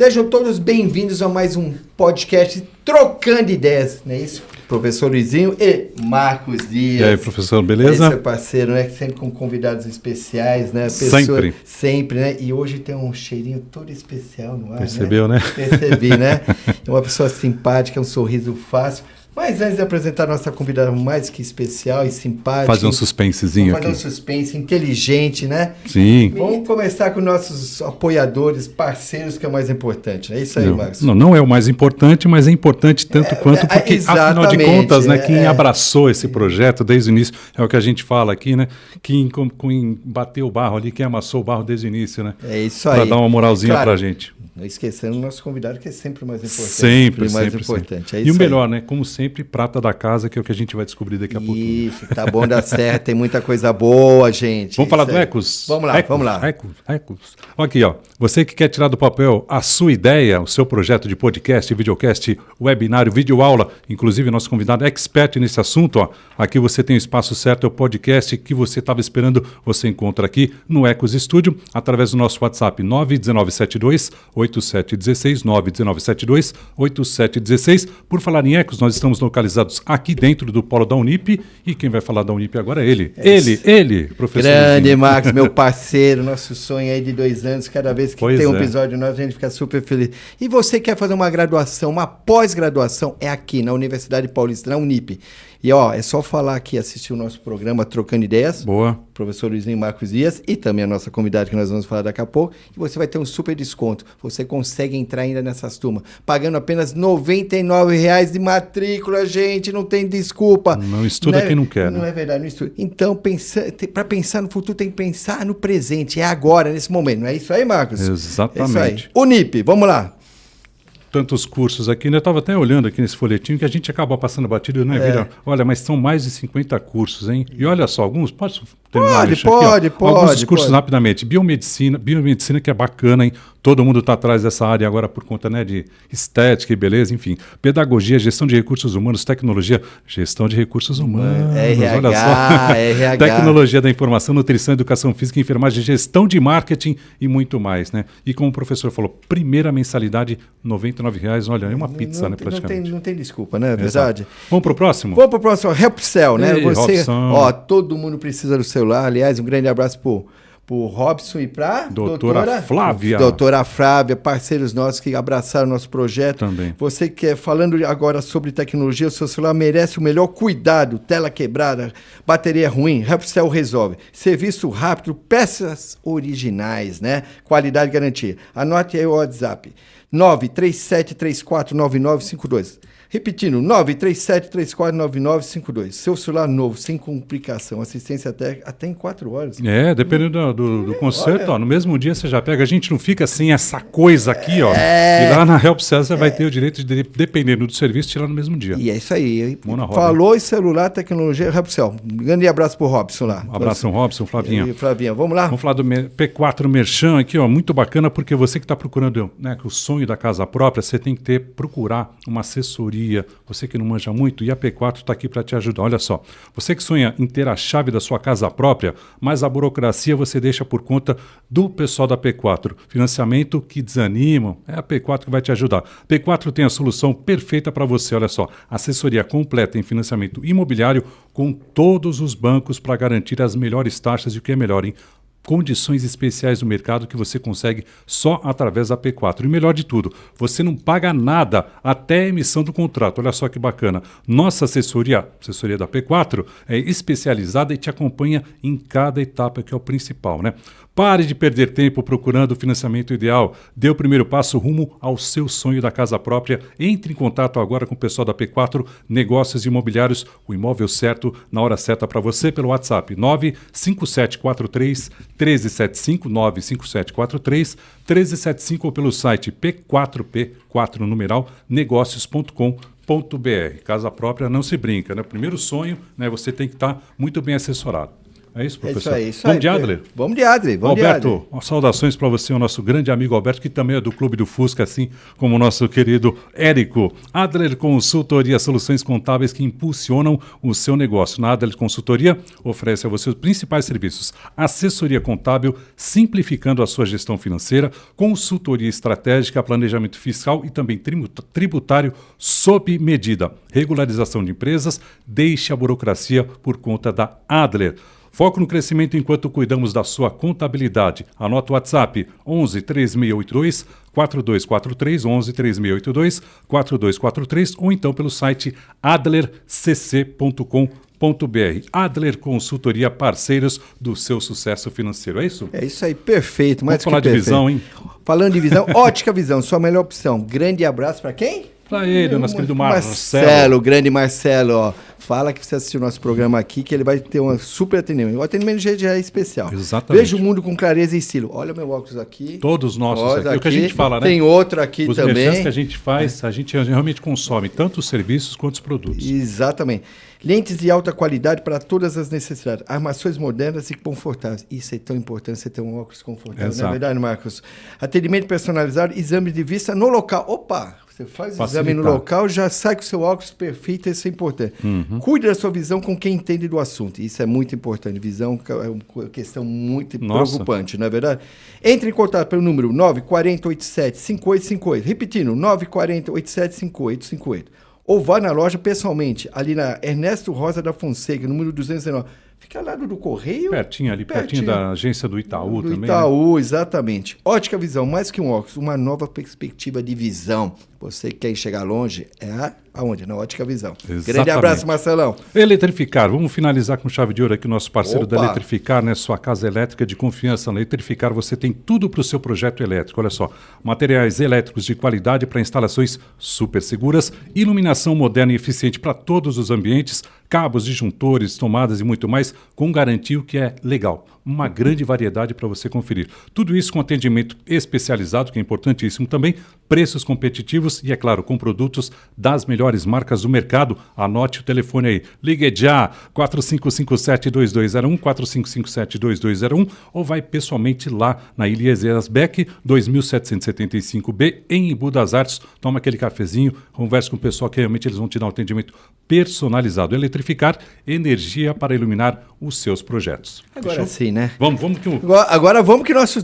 Sejam todos bem-vindos a mais um podcast Trocando Ideias, não é isso? Professor Luizinho e Marcos Dias. E aí, professor, beleza? Esse é parceiro, né? Sempre com convidados especiais, né? Sempre, né? E hoje tem um cheirinho todo especial no ar, Percebeu, né? Percebi, né? É uma pessoa simpática, um sorriso fácil. Mas antes de apresentar a nossa convidada mais que especial e simpática... Fazer um suspensezinho aqui. Fazer um suspense inteligente, né? Sim. Vamos começar com nossos apoiadores, parceiros, que é o mais importante. É isso aí, Marcos. Não é o mais importante, mas é importante tanto quanto porque, afinal de contas, né, quem abraçou esse projeto desde o início, é o que a gente fala aqui, né? Quem bateu o barro ali, quem amassou o barro desde o início, né? É isso aí. Para dar uma moralzinha pra gente. Não esquecendo o nosso convidado, que é sempre o mais importante. Sempre. É isso e o melhor, né? Como sempre, prata da casa, que é o que a gente vai descobrir daqui a pouco. Isso, tá bom da Serra, tem muita coisa boa, gente. Vamos falar do Ecos? Vamos lá. Ecos. Aqui, ó. Você que quer tirar do papel a sua ideia, o seu projeto de podcast, videocast, webinário, videoaula, inclusive nosso convidado é expert nesse assunto, ó. Aqui você tem o espaço certo, é o podcast que você estava esperando, você encontra aqui no Ecos Studio, através do nosso WhatsApp 91972-8716, 91972-8716. Por falar em Ecos, nós estamos localizados aqui dentro do polo da Unip, e quem vai falar da Unip agora é ele. Ele, professor. Grande, Marcos, meu parceiro, nosso sonho aí de 2 anos, cada vez que tem um episódio novo, a gente fica super feliz. E você quer fazer uma graduação, uma pós-graduação, é aqui na Universidade Paulista, na Unip. E ó, é só falar aqui, assistir o nosso programa Trocando Ideias. Boa. Professor Luizinho Marcos Dias e também a nossa convidada que nós vamos falar daqui a pouco. E você vai ter um super desconto. Você consegue entrar ainda nessas turmas, pagando apenas R$ 99,00 de matrícula, gente, não tem desculpa. Não estuda quem não quer. Não é verdade, não estuda. Então, para pensar no futuro, tem que pensar no presente. É agora, nesse momento. Não é isso aí, Marcos? Exatamente. É isso aí. Unip, vamos lá. Tantos cursos aqui, né? Eu estava até olhando aqui nesse folhetinho que a gente acaba passando batido, né? Olha, mas são mais de 50 cursos, hein? E olha só, alguns, posso terminar? Pode. Alguns dos cursos rapidamente. Biomedicina que é bacana, hein? Todo mundo está atrás dessa área agora por conta, né, de estética e beleza, enfim. Pedagogia, gestão de recursos humanos, tecnologia, gestão de recursos humanos, olha só. RH. Tecnologia da informação, nutrição, educação física, enfermagem, gestão de marketing e muito mais, né? E como o professor falou, primeira mensalidade, R$ 99,00, olha, é uma pizza, né, praticamente. Não tem desculpa, né? É verdade. Vamos pro próximo? Vamos pro próximo, Helpcell, né? Robson. Ó, todo mundo precisa do celular. Aliás, um grande abraço pro Robson e para doutora Flávia. Doutora Flávia, parceiros nossos que abraçaram o nosso projeto. Também. Você que é falando agora sobre tecnologia, o seu celular merece o melhor cuidado. Tela quebrada, bateria ruim, Helpcell resolve. Serviço rápido, peças originais, né? Qualidade e garantia. Anote aí o WhatsApp. 937349952. Repetindo, 937349952. Seu celular novo, sem complicação, assistência técnica, até em 4 horas. Dependendo do concerto, ó, no mesmo dia você já pega. A gente não fica sem essa coisa aqui, ó. E lá na Helpcell você vai ter o direito de, dependendo do serviço, tirar no mesmo dia. E é isso aí. Falou em celular, tecnologia, Helpcell. Um grande abraço pro Robson lá. Abração, Robson, Flavinha. Flavinha, vamos lá? Vamos falar do P4 Merchan aqui, ó. Muito bacana, porque você que está procurando, né, o sonho da casa própria, você tem que procurar uma assessoria. Você que não manja muito, e a P4 está aqui para te ajudar. Olha só, você que sonha em ter a chave da sua casa própria, mas a burocracia você deixa por conta do pessoal da P4. Financiamento que desanima, é a P4 que vai te ajudar. P4 tem a solução perfeita para você, olha só, assessoria completa em financiamento imobiliário com todos os bancos para garantir as melhores taxas e o que é melhor, hein? Condições especiais no mercado que você consegue só através da P4. E melhor de tudo, você não paga nada até a emissão do contrato. Olha só que bacana. Nossa assessoria da P4, é especializada e te acompanha em cada etapa, que é o principal, né? Pare de perder tempo procurando o financiamento ideal. Dê o primeiro passo rumo ao seu sonho da casa própria. Entre em contato agora com o pessoal da P4 Negócios Imobiliários, o imóvel certo na hora certa para você pelo WhatsApp 95743-1375, 95743-1375 ou pelo site p4p4 numeral negócios.com.br. Casa própria não se brinca, né? O primeiro sonho, né? Você tem que estar muito bem assessorado. É isso, professor? Isso Vamos de Adler? Vamos de Adler. Alberto, saudações para você, o nosso grande amigo Alberto, que também é do Clube do Fusca, assim como o nosso querido Érico. Adler Consultoria, soluções contábeis que impulsionam o seu negócio. Na Adler Consultoria, oferece a você os principais serviços: assessoria contábil, simplificando a sua gestão financeira, consultoria estratégica, planejamento fiscal e também tributário sob medida, regularização de empresas. Deixe a burocracia por conta da Adler. Foco no crescimento enquanto cuidamos da sua contabilidade. Anota o WhatsApp 11 3682 4243, 11 3682 4243, ou então pelo site adlercc.com.br. Adler Consultoria, parceiros do seu sucesso financeiro. É isso? É isso aí, perfeito. Vamos falar de visão, hein? Falando de visão, Ótica Visão, sua melhor opção. Grande abraço para quem? Para ele, o nosso querido Marcelo. O grande Marcelo, ó. Fala que você assistiu o nosso programa aqui, que ele vai ter um super atendimento. O atendimento já é especial. Exatamente. Veja o mundo com clareza e estilo. Olha o meu óculos aqui. Todos nossos aqui. O que a gente fala, né? Tem outro aqui os também. Os merchants que a gente faz, a gente realmente consome tanto os serviços quanto os produtos. Exatamente. Lentes de alta qualidade para todas as necessidades. Armações modernas e confortáveis. Isso é tão importante, você ter um óculos confortável. Exato. Não é verdade, Marcos? Atendimento personalizado, exame de vista no local. Opa! Você faz o exame no local, já sai com o seu óculos perfeito, isso é importante. Cuide da sua visão com quem entende do assunto. Isso é muito importante. Visão é uma questão muito preocupante, não é verdade? Entre em contato pelo número 94087-5858. Repetindo, 94087-5858. Ou vá na loja pessoalmente, ali na Ernesto Rosa da Fonseca, número 219. Fica ao lado do Correio. Pertinho da agência do Itaú também. Do Itaú, né? Exatamente. Ótica Visão, mais que um óculos, uma nova perspectiva de visão. Você que quer chegar longe, aonde? Na Ótica Visão. Exatamente. Grande abraço, Marcelão. Eletrificar, vamos finalizar com chave de ouro aqui, o nosso parceiro da Eletrificar, né? Sua casa elétrica de confiança. Na Eletrificar você tem tudo para o seu projeto elétrico. Olha só, materiais elétricos de qualidade para instalações super seguras, iluminação moderna e eficiente para todos os ambientes, cabos, disjuntores, tomadas e muito mais, com garantia que é legal. Uma grande variedade para você conferir. Tudo isso com atendimento especializado, que é importantíssimo também, preços competitivos e, é claro, com produtos das melhores marcas do mercado. Anote o telefone aí. Ligue já, 4557-2201, 4557-2201, ou vai pessoalmente lá na Eliezer Beck, 2775B, em Embu das Artes. Toma aquele cafezinho, converse com o pessoal que realmente eles vão te dar um atendimento personalizado. Eletrificar, energia para iluminar os seus projetos. Agora sim, né? Vamos que agora vamos que nosso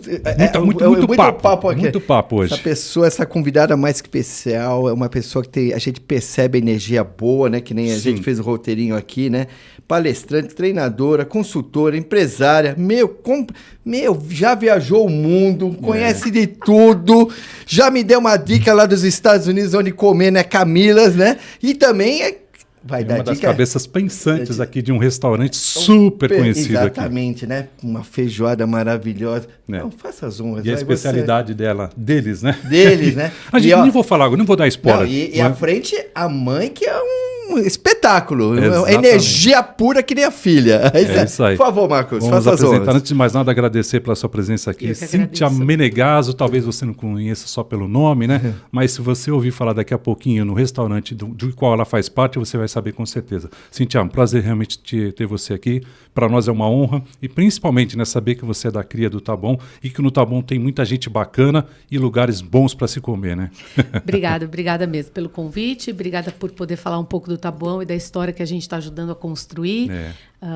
muito papo aqui. Muito papo hoje. Essa pessoa, essa convidada mais que especial, é uma pessoa que a gente percebe energia boa, né? Que nem a gente fez o roteirinho aqui, né? Palestrante, treinadora, consultora, empresária, já viajou o mundo, conhece de tudo, já me deu uma dica lá dos Estados Unidos onde comer, né? Camilas, né? E também vai dar uma das cabeças pensantes aqui de um restaurante super conhecido. Exatamente, aqui. Né? Uma feijoada maravilhosa. Não, faça as honras. E a especialidade deles, né? Deles, né? A gente não vou falar, não vou dar spoiler. Não, e à frente, a mãe que é um espetáculo. Energia pura que nem a filha. É isso aí. Por favor, Marcos, vamos faça as honras. Antes de mais nada, agradecer pela sua presença aqui. Cíntia Menegaso, talvez você não conheça só pelo nome, né? Mas se você ouvir falar daqui a pouquinho no restaurante do qual ela faz parte, você vai saber com certeza. Cíntia, um prazer realmente ter você aqui. Para nós é uma honra e principalmente, né, saber que você é da cria do Tá Bom e que no Tá Bom tem muita gente bacana e lugares bons para se comer, né? Obrigada mesmo pelo convite, obrigada por poder falar um pouco do Tá Bom e da história que a gente está ajudando a construir.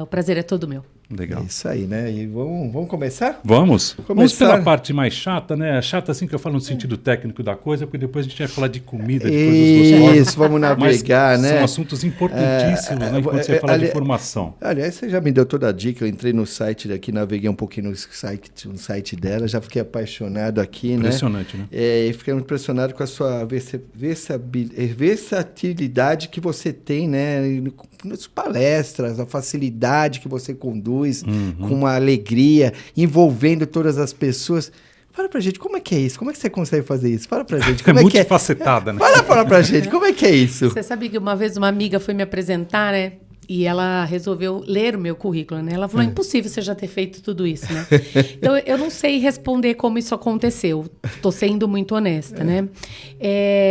O prazer é todo meu. Legal. É isso aí, né? E vamos começar? Vamos pela parte mais chata, né? Chata assim que eu falo no sentido técnico da coisa, porque depois a gente vai falar de comida, de coisas gostosas. Isso, vamos navegar, né? São assuntos importantíssimos, né? Enquanto você fala de formação. Aliás, você já me deu toda a dica, eu entrei no site daqui, naveguei um pouquinho no site dela, já fiquei apaixonado aqui, Impressionante, né? E fiquei impressionado com a sua versatilidade que você tem, né? Nas palestras, a facilidade que você conduz, com uma alegria, envolvendo todas as pessoas. Fala pra gente, como é que é isso? Como é que você consegue fazer isso? Fala pra gente, como é que é? Multifacetada, né? Fala pra gente, como é que é isso? Você sabe que uma vez uma amiga foi me apresentar, né? E ela resolveu ler o meu currículo, né? Ela falou, impossível você já ter feito tudo isso, né? Então, eu não sei responder como isso aconteceu. Estou sendo muito honesta, né?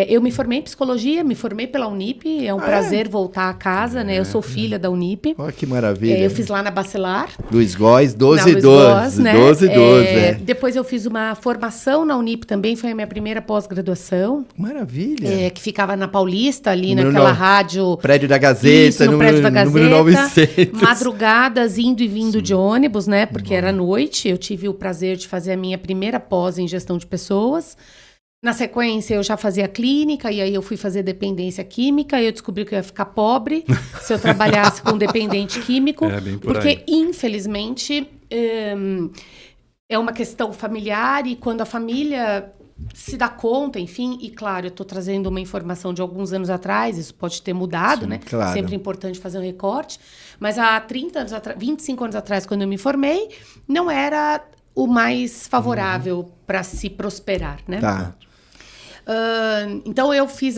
Eu me formei em psicologia, me formei pela Unip. É um prazer voltar a casa, né? Eu sou filha da Unip. Olha que maravilha. Eu fiz lá na Bacelar. Luiz Góes, 1212. Né? 1212, Depois eu fiz uma formação na Unip também, foi a minha primeira pós-graduação. Maravilha. Que ficava na Paulista, ali naquela rádio. Prédio da Gazeta, no prédio da Gazeta. Número 900. Madrugadas indo e vindo de ônibus, né? Porque era noite. Eu tive o prazer de fazer a minha primeira pós em gestão de pessoas. Na sequência, eu já fazia clínica, e aí eu fui fazer dependência química, e eu descobri que eu ia ficar pobre se eu trabalhasse com dependente químico. Porque, infelizmente, é uma questão familiar, e quando a família se dá conta, enfim, e claro, eu estou trazendo uma informação de alguns anos atrás, isso pode ter mudado, né? Claro. Sempre importante fazer um recorte, mas há 25 anos atrás, quando eu me formei, não era o mais favorável para se prosperar, né? Tá. Então, eu fiz,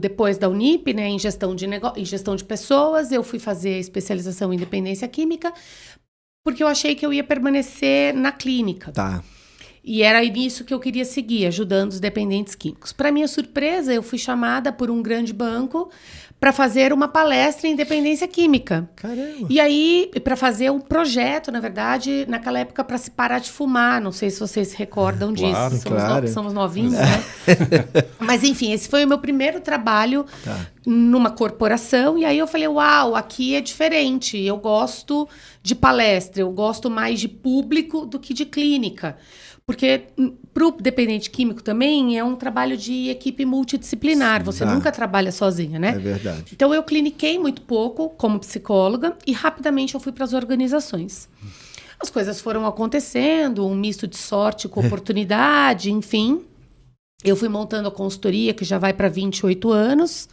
depois da Unip, né, em gestão de pessoas, eu fui fazer especialização em dependência química, porque eu achei que eu ia permanecer na clínica. Tá. E era nisso que eu queria seguir, ajudando os dependentes químicos. Para minha surpresa, eu fui chamada por um grande banco para fazer uma palestra em dependência química. Caramba! E aí, para fazer um projeto, na verdade, naquela época, para se parar de fumar. Não sei se vocês se recordam disso. Somos novinhos, né? Mas, enfim, esse foi o meu primeiro trabalho numa corporação. E aí eu falei, uau, aqui é diferente. Eu gosto de palestra, eu gosto mais de público do que de clínica. Porque para o dependente químico também é um trabalho de equipe multidisciplinar. Você nunca trabalha sozinha, né? É verdade. Então, eu cliniquei muito pouco como psicóloga e rapidamente eu fui para as organizações. As coisas foram acontecendo, um misto de sorte com oportunidade, enfim. Eu fui montando a consultoria, que já vai para 28 anos.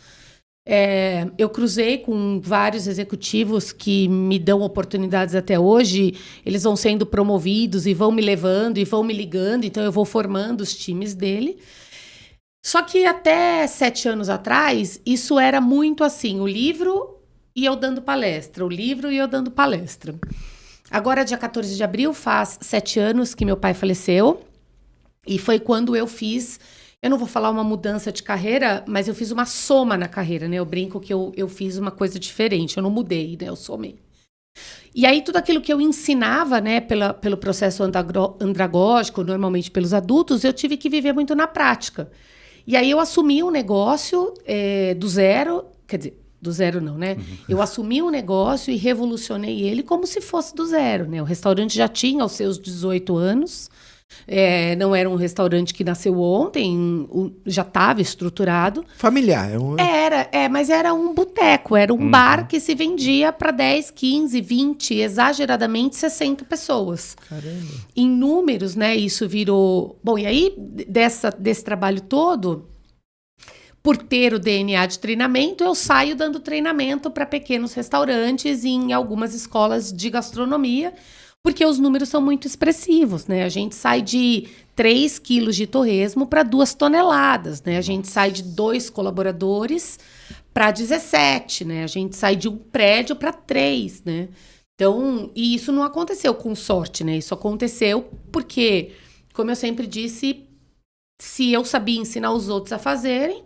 Eu cruzei com vários executivos que me dão oportunidades até hoje. Eles vão sendo promovidos e vão me levando e vão me ligando. Então, eu vou formando os times dele. Só que até 7 anos atrás, isso era muito assim. O livro e eu dando palestra. O livro e eu dando palestra. Agora, dia 14 de abril, faz 7 anos que meu pai faleceu. E foi quando eu fiz... Eu não vou falar uma mudança de carreira, mas eu fiz uma soma na carreira, né? Eu brinco que eu fiz uma coisa diferente, eu não mudei, né? Eu somei. E aí, tudo aquilo que eu ensinava, né, pelo processo andragógico, normalmente pelos adultos, eu tive que viver muito na prática. E aí, eu assumi um negócio do zero, quer dizer, do zero não, né? Eu assumi um negócio e revolucionei ele como se fosse do zero, né? O restaurante já tinha os seus 18 anos... não era um restaurante que nasceu ontem, já estava estruturado. Familiar. Mas era um boteco, era um bar que se vendia para 10, 15, 20, exageradamente 60 pessoas. Caramba. Em números, né, isso virou... Bom, e aí, desse trabalho todo, por ter o DNA de treinamento, eu saio dando treinamento para pequenos restaurantes e em algumas escolas de gastronomia, porque os números são muito expressivos, né? A gente sai de 3 quilos de torresmo para 2 toneladas, né? A gente sai de 2 colaboradores para 17, né? A gente sai de um prédio para 3, né? Então, e isso não aconteceu com sorte, né? Isso aconteceu porque, como eu sempre disse, se eu sabia ensinar os outros a fazerem,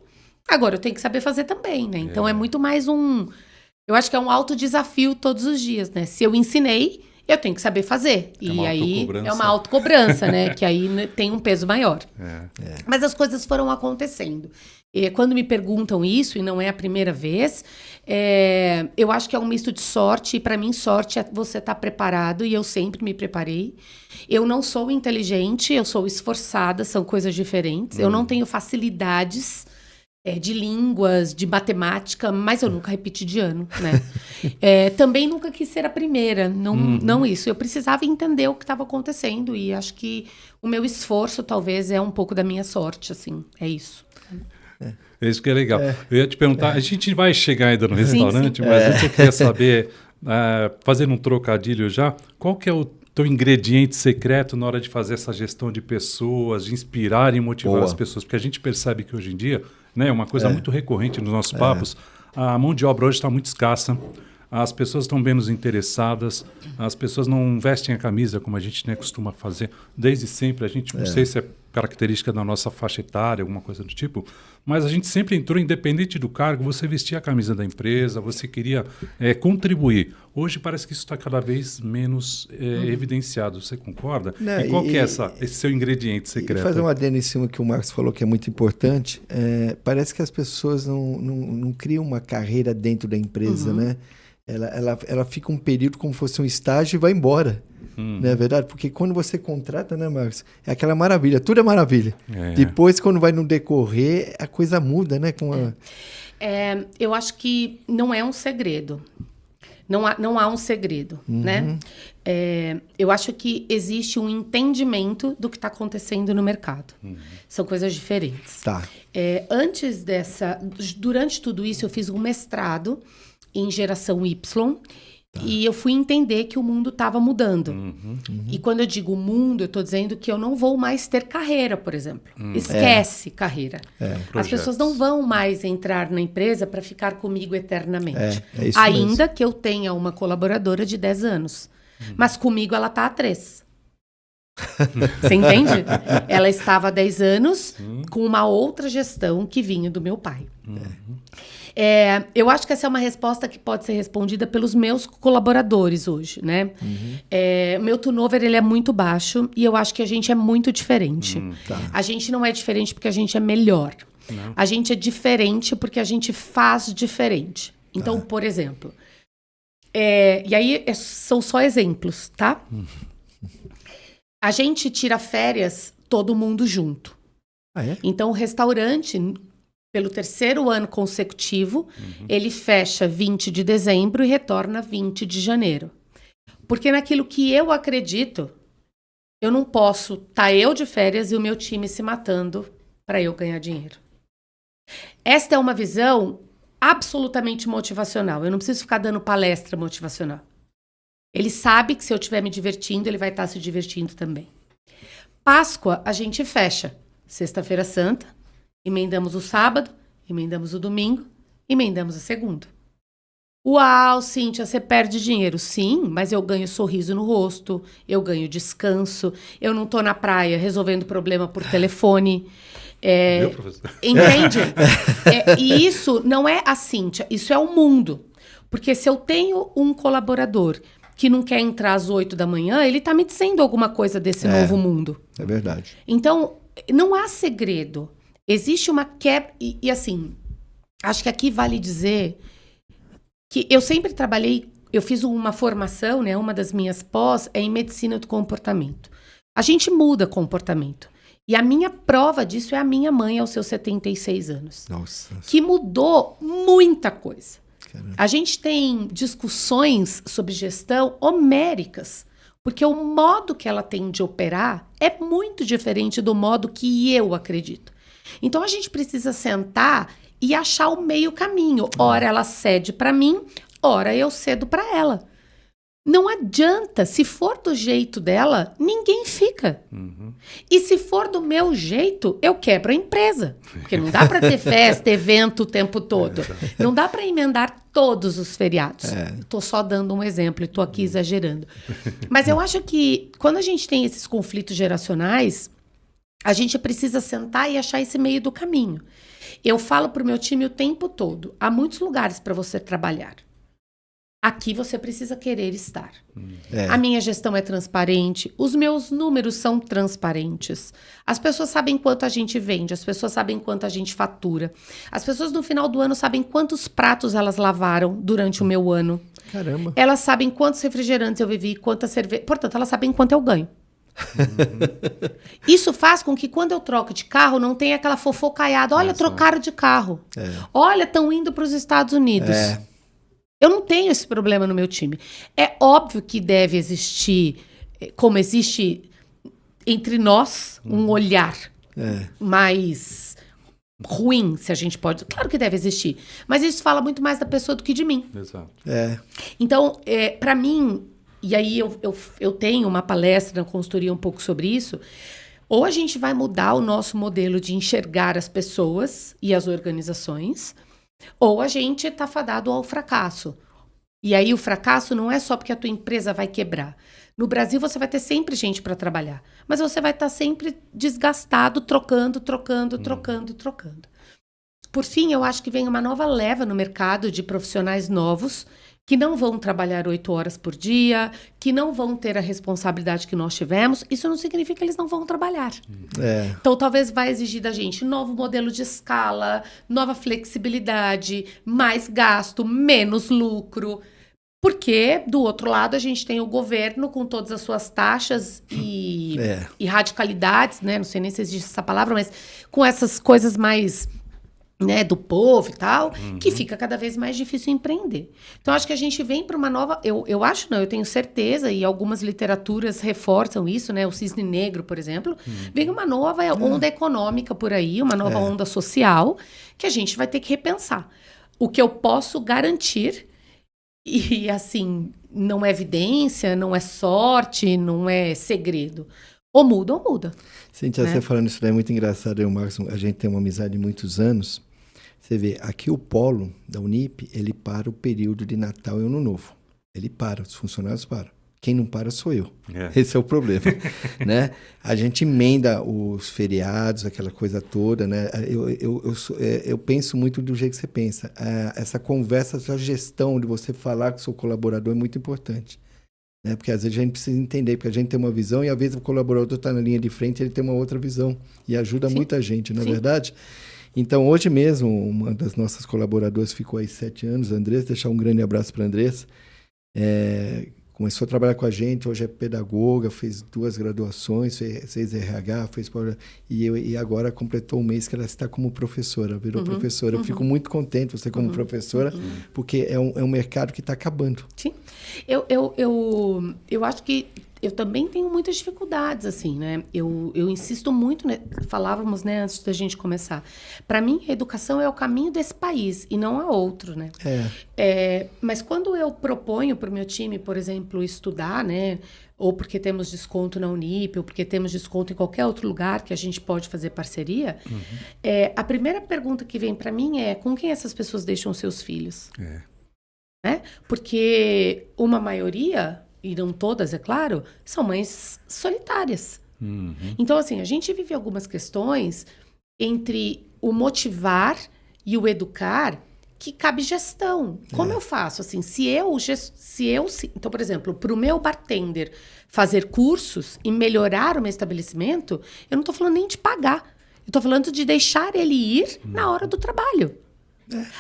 agora eu tenho que saber fazer também, né? Então, é muito mais eu acho que é um autodesafio todos os dias, né? Se eu ensinei... eu tenho que saber fazer. E aí é uma autocobrança, né? Que aí tem um peso maior. Mas as coisas foram acontecendo. E quando me perguntam isso, e não é a primeira vez, eu acho que é um misto de sorte. E para mim, sorte é você estar preparado. E eu sempre me preparei. Eu não sou inteligente, eu sou esforçada. São coisas diferentes. Eu não tenho facilidades... de línguas, de matemática, mas eu nunca repeti de ano, né? Também nunca quis ser a primeira, não isso. Eu precisava entender o que estava acontecendo e acho que o meu esforço talvez é um pouco da minha sorte, assim, é isso. É isso que é legal. Eu ia te perguntar, a gente vai chegar ainda no restaurante, sim. Mas eu queria saber, fazendo um trocadilho já, qual que é o teu ingrediente secreto na hora de fazer essa gestão de pessoas, de inspirar e motivar as pessoas? Porque a gente percebe que hoje em dia, né, é uma coisa muito recorrente nos nossos papos, a mão de obra hoje está muito escassa, as pessoas estão menos interessadas, as pessoas não vestem a camisa como a gente, né, costuma fazer desde sempre. A gente, não sei se é característica da nossa faixa etária, alguma coisa do tipo, mas a gente sempre entrou, independente do cargo, você vestia a camisa da empresa, você queria contribuir. Hoje parece que isso está cada vez menos evidenciado. Você concorda? Não, e qual que é esse seu ingrediente secreto? E fazer um adendo em cima que o Marcos falou que é muito importante, parece que as pessoas não criam uma carreira dentro da empresa, né? Ela fica um período como se fosse um estágio e vai embora. Não é verdade? Porque quando você contrata, né, Marcos? É aquela maravilha, tudo é maravilha. Depois, quando vai no decorrer, a coisa muda, né? Eu acho que não é um segredo. Não há um segredo, né? Eu acho que existe um entendimento do que está acontecendo no mercado. São coisas diferentes. Tá. Durante tudo isso, eu fiz um mestrado em geração Y. E eu fui entender que o mundo estava mudando. E quando eu digo mundo, eu estou dizendo que eu não vou mais ter carreira, por exemplo. Esquece carreira. As pessoas não vão mais entrar na empresa para ficar comigo eternamente. É isso ainda mesmo. que eu tenha uma colaboradora de 10 anos. Mas comigo ela está há 3. Você entende? Ela estava há 10 anos com uma outra gestão que vinha do meu pai. Eu acho que essa é uma resposta que pode ser respondida pelos meus colaboradores hoje, né? Meu turnover, ele é muito baixo e eu acho que a gente é muito diferente. A gente não é diferente porque a gente é melhor. Não. A gente é diferente porque a gente faz diferente. Então, por exemplo... e aí, são só exemplos, tá? A gente tira férias todo mundo junto. Então, o restaurante... Pelo 3º ano consecutivo, ele fecha 20 de dezembro e retorna 20 de janeiro. Porque naquilo que eu acredito, eu não posso estar eu de férias e o meu time se matando para eu ganhar dinheiro. Esta é uma visão absolutamente motivacional. Eu não preciso ficar dando palestra motivacional. Ele sabe que se eu estiver me divertindo, ele vai estar se divertindo também. Páscoa, a gente fecha. Sexta-feira Santa. Emendamos o sábado, emendamos o domingo, emendamos a segunda. Uau, Cíntia, você perde dinheiro. Sim, mas eu ganho sorriso no rosto, eu ganho descanso, eu não tô na praia resolvendo problema por telefone. Meu professor? Entende? E isso não é a Cíntia, isso é o mundo. Porque se eu tenho um colaborador que não quer entrar às 8 da manhã, ele tá me dizendo alguma coisa desse novo mundo. É verdade. Então, não há segredo. Existe uma quebra... E assim, acho que aqui vale dizer que eu sempre trabalhei... Eu fiz uma formação, né? Uma das minhas pós é em medicina do comportamento. A gente muda comportamento. E a minha prova disso é a minha mãe aos seus 76 anos. Nossa. Que mudou muita coisa. Caramba. A gente tem discussões sobre gestão homéricas. Porque o modo que ela tem de operar é muito diferente do modo que eu acredito. Então, a gente precisa sentar e achar o meio caminho. Ora ela cede para mim, ora eu cedo para ela. Não adianta. Se for do jeito dela, ninguém fica. E se for do meu jeito, eu quebro a empresa. Porque não dá para ter festa, evento o tempo todo. Não dá para emendar todos os feriados. Estou só dando um exemplo e estou aqui exagerando. Mas eu acho que quando a gente tem esses conflitos geracionais... A gente precisa sentar e achar esse meio do caminho. Eu falo para o meu time o tempo todo. Há muitos lugares para você trabalhar. Aqui você precisa querer estar. A minha gestão é transparente. Os meus números são transparentes. As pessoas sabem quanto a gente vende. As pessoas sabem quanto a gente fatura. As pessoas no final do ano sabem quantos pratos elas lavaram durante o meu ano. Caramba. Elas sabem quantos refrigerantes eu bebi, quanta cerveja. Portanto, elas sabem quanto eu ganho. Isso faz com que quando eu troco de carro não tenha aquela fofocaiada. Olha, trocaram de carro. Olha, estão indo para os Estados Unidos. Eu não tenho esse problema no meu time. É óbvio que deve existir, como existe entre nós, um olhar mais ruim, se a gente pode... Claro que deve existir. Mas isso fala muito mais da pessoa do que de mim. Exato. Então, para mim... E aí eu tenho uma palestra na consultoria um pouco sobre isso. Ou a gente vai mudar o nosso modelo de enxergar as pessoas e as organizações, ou a gente está fadado ao fracasso. E aí o fracasso não é só porque a tua empresa vai quebrar. No Brasil você vai ter sempre gente para trabalhar, mas você vai estar sempre desgastado, trocando. Por fim, eu acho que vem uma nova leva no mercado de profissionais novos que não vão trabalhar 8 horas por dia, que não vão ter a responsabilidade que nós tivemos. Isso não significa que eles não vão trabalhar. Então, talvez vai exigir da gente novo modelo de escala, nova flexibilidade, mais gasto, menos lucro. Porque, do outro lado, a gente tem o governo com todas as suas taxas e radicalidades, né? Não sei nem se existe essa palavra, mas com essas coisas mais... né, do povo e tal, que fica cada vez mais difícil empreender. Então, acho que a gente vem para uma nova... Eu tenho certeza, e algumas literaturas reforçam isso, né? O Cisne Negro, por exemplo. Vem uma nova onda econômica por aí, uma nova onda social, que a gente vai ter que repensar. O que eu posso garantir, e assim, não é evidência, não é sorte, não é segredo. Ou muda. Cíntia, você falando isso daí é muito engraçado. Eu e o Marcos, a gente tem uma amizade de muitos anos. Você vê, aqui o polo da Unip, ele para o período de Natal e Ano Novo. Ele para, os funcionários param. Quem não para sou eu. Esse é o problema, né? A gente emenda os feriados, aquela coisa toda, né? Eu penso muito do jeito que você pensa. Essa conversa, essa gestão de você falar com o seu colaborador é muito importante. Né? Porque às vezes a gente precisa entender, porque a gente tem uma visão e às vezes o colaborador está na linha de frente e ele tem uma outra visão. E ajuda muita gente, não é verdade? Então, hoje mesmo, uma das nossas colaboradoras ficou aí 7 anos, a Andressa, deixar um grande abraço para a Andressa. Começou a trabalhar com a gente, hoje é pedagoga, fez 2 graduações, fez RH, e agora completou um mês que ela está como professora, virou professora. Eu fico muito contente você como professora, porque é um mercado que está acabando. Sim. Eu acho que eu também tenho muitas dificuldades, assim, né? Eu insisto muito, né? Falávamos, né, antes da gente começar. Para mim, a educação é o caminho desse país e não há outro, né? Mas quando eu proponho para o meu time, por exemplo, estudar, né? Ou porque temos desconto na Unip, ou porque temos desconto em qualquer outro lugar que a gente pode fazer parceria, a primeira pergunta que vem para mim é: com quem essas pessoas deixam seus filhos? Né? Porque uma maioria... e não todas, é claro, são mães solitárias. Então, assim, a gente vive algumas questões entre o motivar e o educar que cabe gestão. Como eu faço? Assim, então, por exemplo, para o meu bartender fazer cursos e melhorar o meu estabelecimento, eu não estou falando nem de pagar. Eu estou falando de deixar ele ir na hora do trabalho.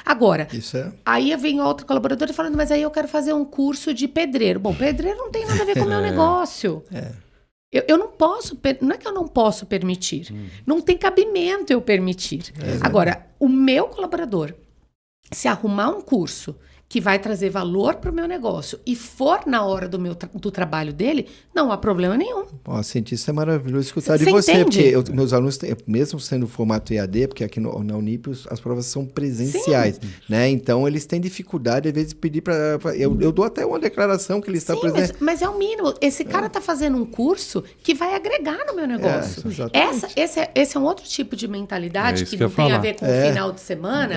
Agora, aí vem outra colaboradora falando, mas aí eu quero fazer um curso de pedreiro. Bom, pedreiro não tem nada a ver com o meu negócio. Eu não posso, não é que eu não posso permitir. Não tem cabimento eu permitir. Agora, o meu colaborador, se arrumar um curso que vai trazer valor para o meu negócio e for na hora do trabalho dele, não há problema nenhum. Cientista, é maravilhoso escutar de você, entende? Porque meus alunos, mesmo sendo formato EAD, porque aqui na Unip as provas são presenciais, né? Então eles têm dificuldade, às vezes, de pedir para... Eu dou até uma declaração que ele está presente. Mas é o mínimo. Esse cara está fazendo um curso que vai agregar no meu negócio. Esse é um outro tipo de mentalidade que não tem a ver com o final de semana.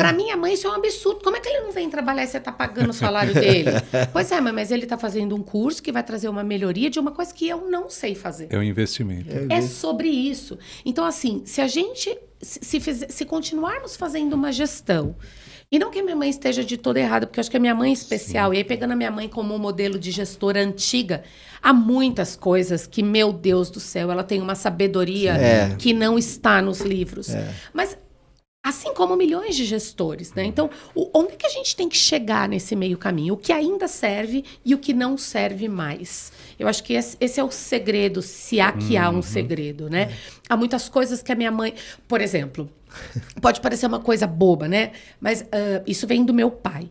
Para minha mãe, isso é um absurdo. Como é que ele não vem trabalhar e você está pagando o salário dele? Pois é, mas ele está fazendo um curso que vai trazer uma melhoria de uma coisa que eu não sei fazer. É um investimento. É sobre isso. Então, assim, se a gente... Se continuarmos fazendo uma gestão... E não que a minha mãe esteja de toda errada, porque eu acho que a minha mãe é especial. E aí, pegando a minha mãe como um modelo de gestora antiga, há muitas coisas que, meu Deus do céu, ela tem uma sabedoria que não está nos livros. Mas... assim como milhões de gestores, né? Então, onde é que a gente tem que chegar nesse meio caminho? O que ainda serve e o que não serve mais? Eu acho que esse é o segredo, se há que há um segredo, né? Há muitas coisas que a minha mãe... Por exemplo, pode parecer uma coisa boba, né? Mas isso vem do meu pai.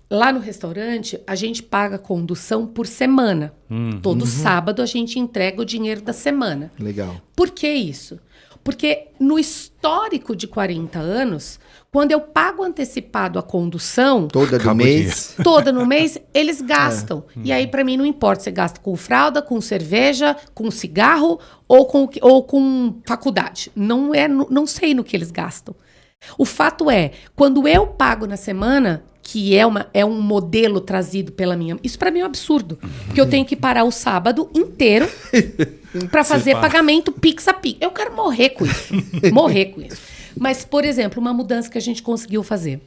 Lá no restaurante, a gente paga condução por semana. Todo sábado a gente entrega o dinheiro da semana. Legal. Por que isso? Porque no histórico de 40 anos, quando eu pago antecipado a condução... toda no mês, eles gastam. E aí, para mim, não importa se gasta com fralda, com cerveja, com cigarro ou com faculdade. Não sei no que eles gastam. O fato é, quando eu pago na semana, que é um modelo trazido pela minha... Isso para mim é um absurdo. Porque eu tenho que parar o sábado inteiro para fazer pagamento Pix a Pix. Eu quero morrer com isso. Morrer com isso. Mas, por exemplo, uma mudança que a gente conseguiu fazer.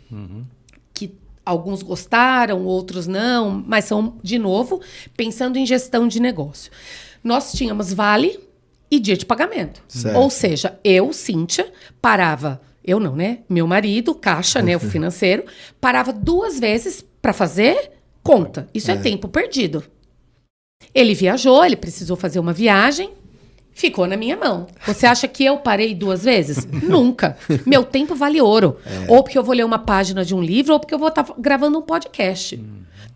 Que alguns gostaram, outros não. Mas são, de novo, pensando em gestão de negócio. Nós tínhamos vale e dia de pagamento. Certo. Ou seja, eu, Cíntia, parava... Eu não, né? Meu marido, caixa, né? O financeiro, parava 2 vezes para fazer conta. Isso é tempo perdido. Ele viajou, ele precisou fazer uma viagem, ficou na minha mão. Você acha que eu parei 2 vezes? Nunca. Meu tempo vale ouro. Ou porque eu vou ler uma página de um livro, ou porque eu vou estar gravando um podcast.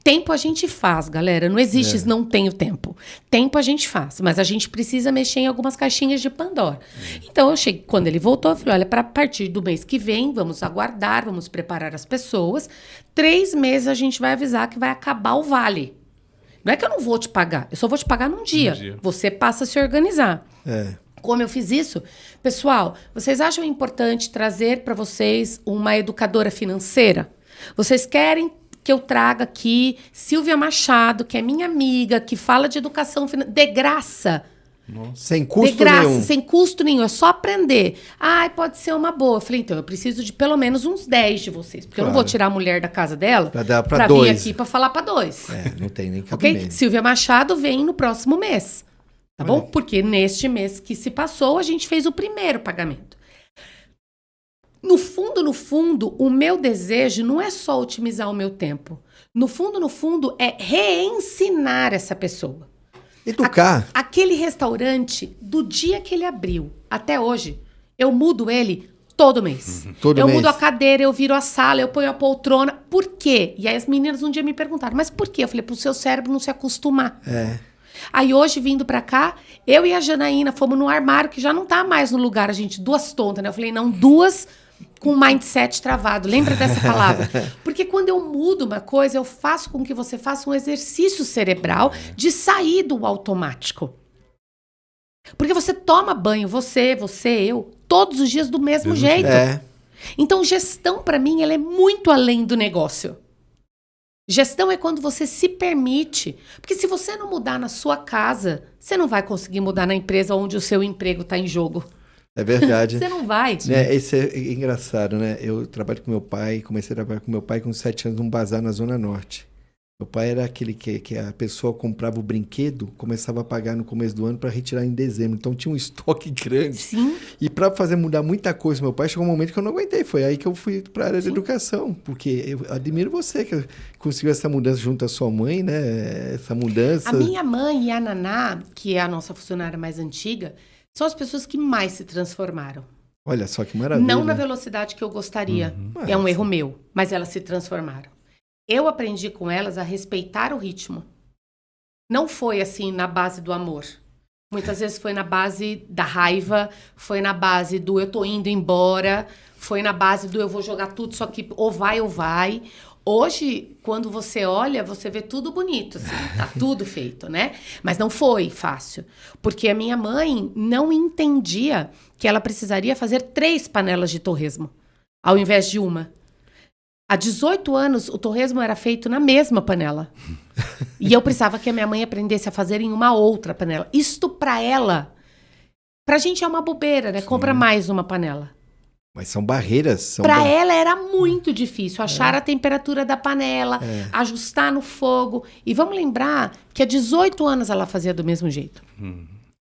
Tempo a gente faz, galera. Não existe não tenho tempo. Tempo a gente faz, mas a gente precisa mexer em algumas caixinhas de Pandora. Então, eu cheguei, quando ele voltou, eu falei, olha, para partir do mês que vem, vamos aguardar, vamos preparar as pessoas. 3 meses a gente vai avisar que vai acabar o vale. Não é que eu não vou te pagar, eu só vou te pagar num dia. Você passa a se organizar. Como eu fiz isso? Pessoal, vocês acham importante trazer para vocês uma educadora financeira? Vocês querem que eu traga aqui Silvia Machado, que é minha amiga, que fala de educação financeira, de graça. Nossa. Sem custo de graça, nenhum. Sem custo nenhum, é só aprender. Pode ser uma boa. Eu falei, então, eu preciso de pelo menos uns 10 de vocês, porque eu não vou tirar a mulher da casa dela para vir aqui para falar para 2. Não tem nem cabimento. Ok? Silvia Machado vem no próximo mês, tá bom? Porque neste mês que se passou, a gente fez o primeiro pagamento. No fundo, o meu desejo não é só otimizar o meu tempo. No fundo, é reensinar essa pessoa. Educar. Aquele restaurante, do dia que ele abriu até hoje, eu mudo ele todo mês. Eu mudo a cadeira, eu viro a sala, eu ponho a poltrona. Por quê? E aí as meninas um dia me perguntaram, mas por quê? Eu falei, pro seu cérebro não se acostumar. Aí hoje, vindo pra cá, eu e a Janaína fomos no armário, que já não tá mais no lugar, a gente, 2 tontas, né? Eu falei, não, 2... com mindset travado. Lembra dessa palavra? Porque quando eu mudo uma coisa, eu faço com que você faça um exercício cerebral de sair do automático. Porque você toma banho, eu, todos os dias do mesmo jeito. Então, gestão, para mim, ela é muito além do negócio. Gestão é quando você se permite. Porque se você não mudar na sua casa, você não vai conseguir mudar na empresa onde o seu emprego está em jogo. É verdade. Você não vai. Isso é engraçado, né? Eu trabalho com meu pai, comecei a trabalhar com meu pai com 7 anos num bazar na Zona Norte. Meu pai era aquele que a pessoa comprava o brinquedo, começava a pagar no começo do ano para retirar em dezembro. Então tinha um estoque grande. Sim. E para fazer mudar muita coisa, meu pai chegou um momento que eu não aguentei. Foi aí que eu fui para a área da educação. Porque eu admiro você que conseguiu essa mudança junto à sua mãe, né? Essa mudança. A minha mãe e a Naná, que é a nossa funcionária mais antiga, são as pessoas que mais se transformaram. Olha só que maravilha. Não na velocidade que eu gostaria. É um erro meu. Mas elas se transformaram. Eu aprendi com elas a respeitar o ritmo. Não foi assim na base do amor. Muitas vezes foi na base da raiva, foi na base do eu tô indo embora, foi na base do eu vou jogar tudo, só que ou vai ou vai. Hoje, quando você olha, você vê tudo bonito, assim, tá tudo feito, né? Mas não foi fácil, porque a minha mãe não entendia que ela precisaria fazer 3 panelas de torresmo, ao invés de uma. Há 18 anos, o torresmo era feito na mesma panela. E eu precisava que a minha mãe aprendesse a fazer em uma outra panela. Isto pra ela, pra gente é uma bobeira, né? Compra mais uma panela. Mas são barreiras. Para ela era muito difícil achar a temperatura da panela, ajustar no fogo. E vamos lembrar que há 18 anos ela fazia do mesmo jeito.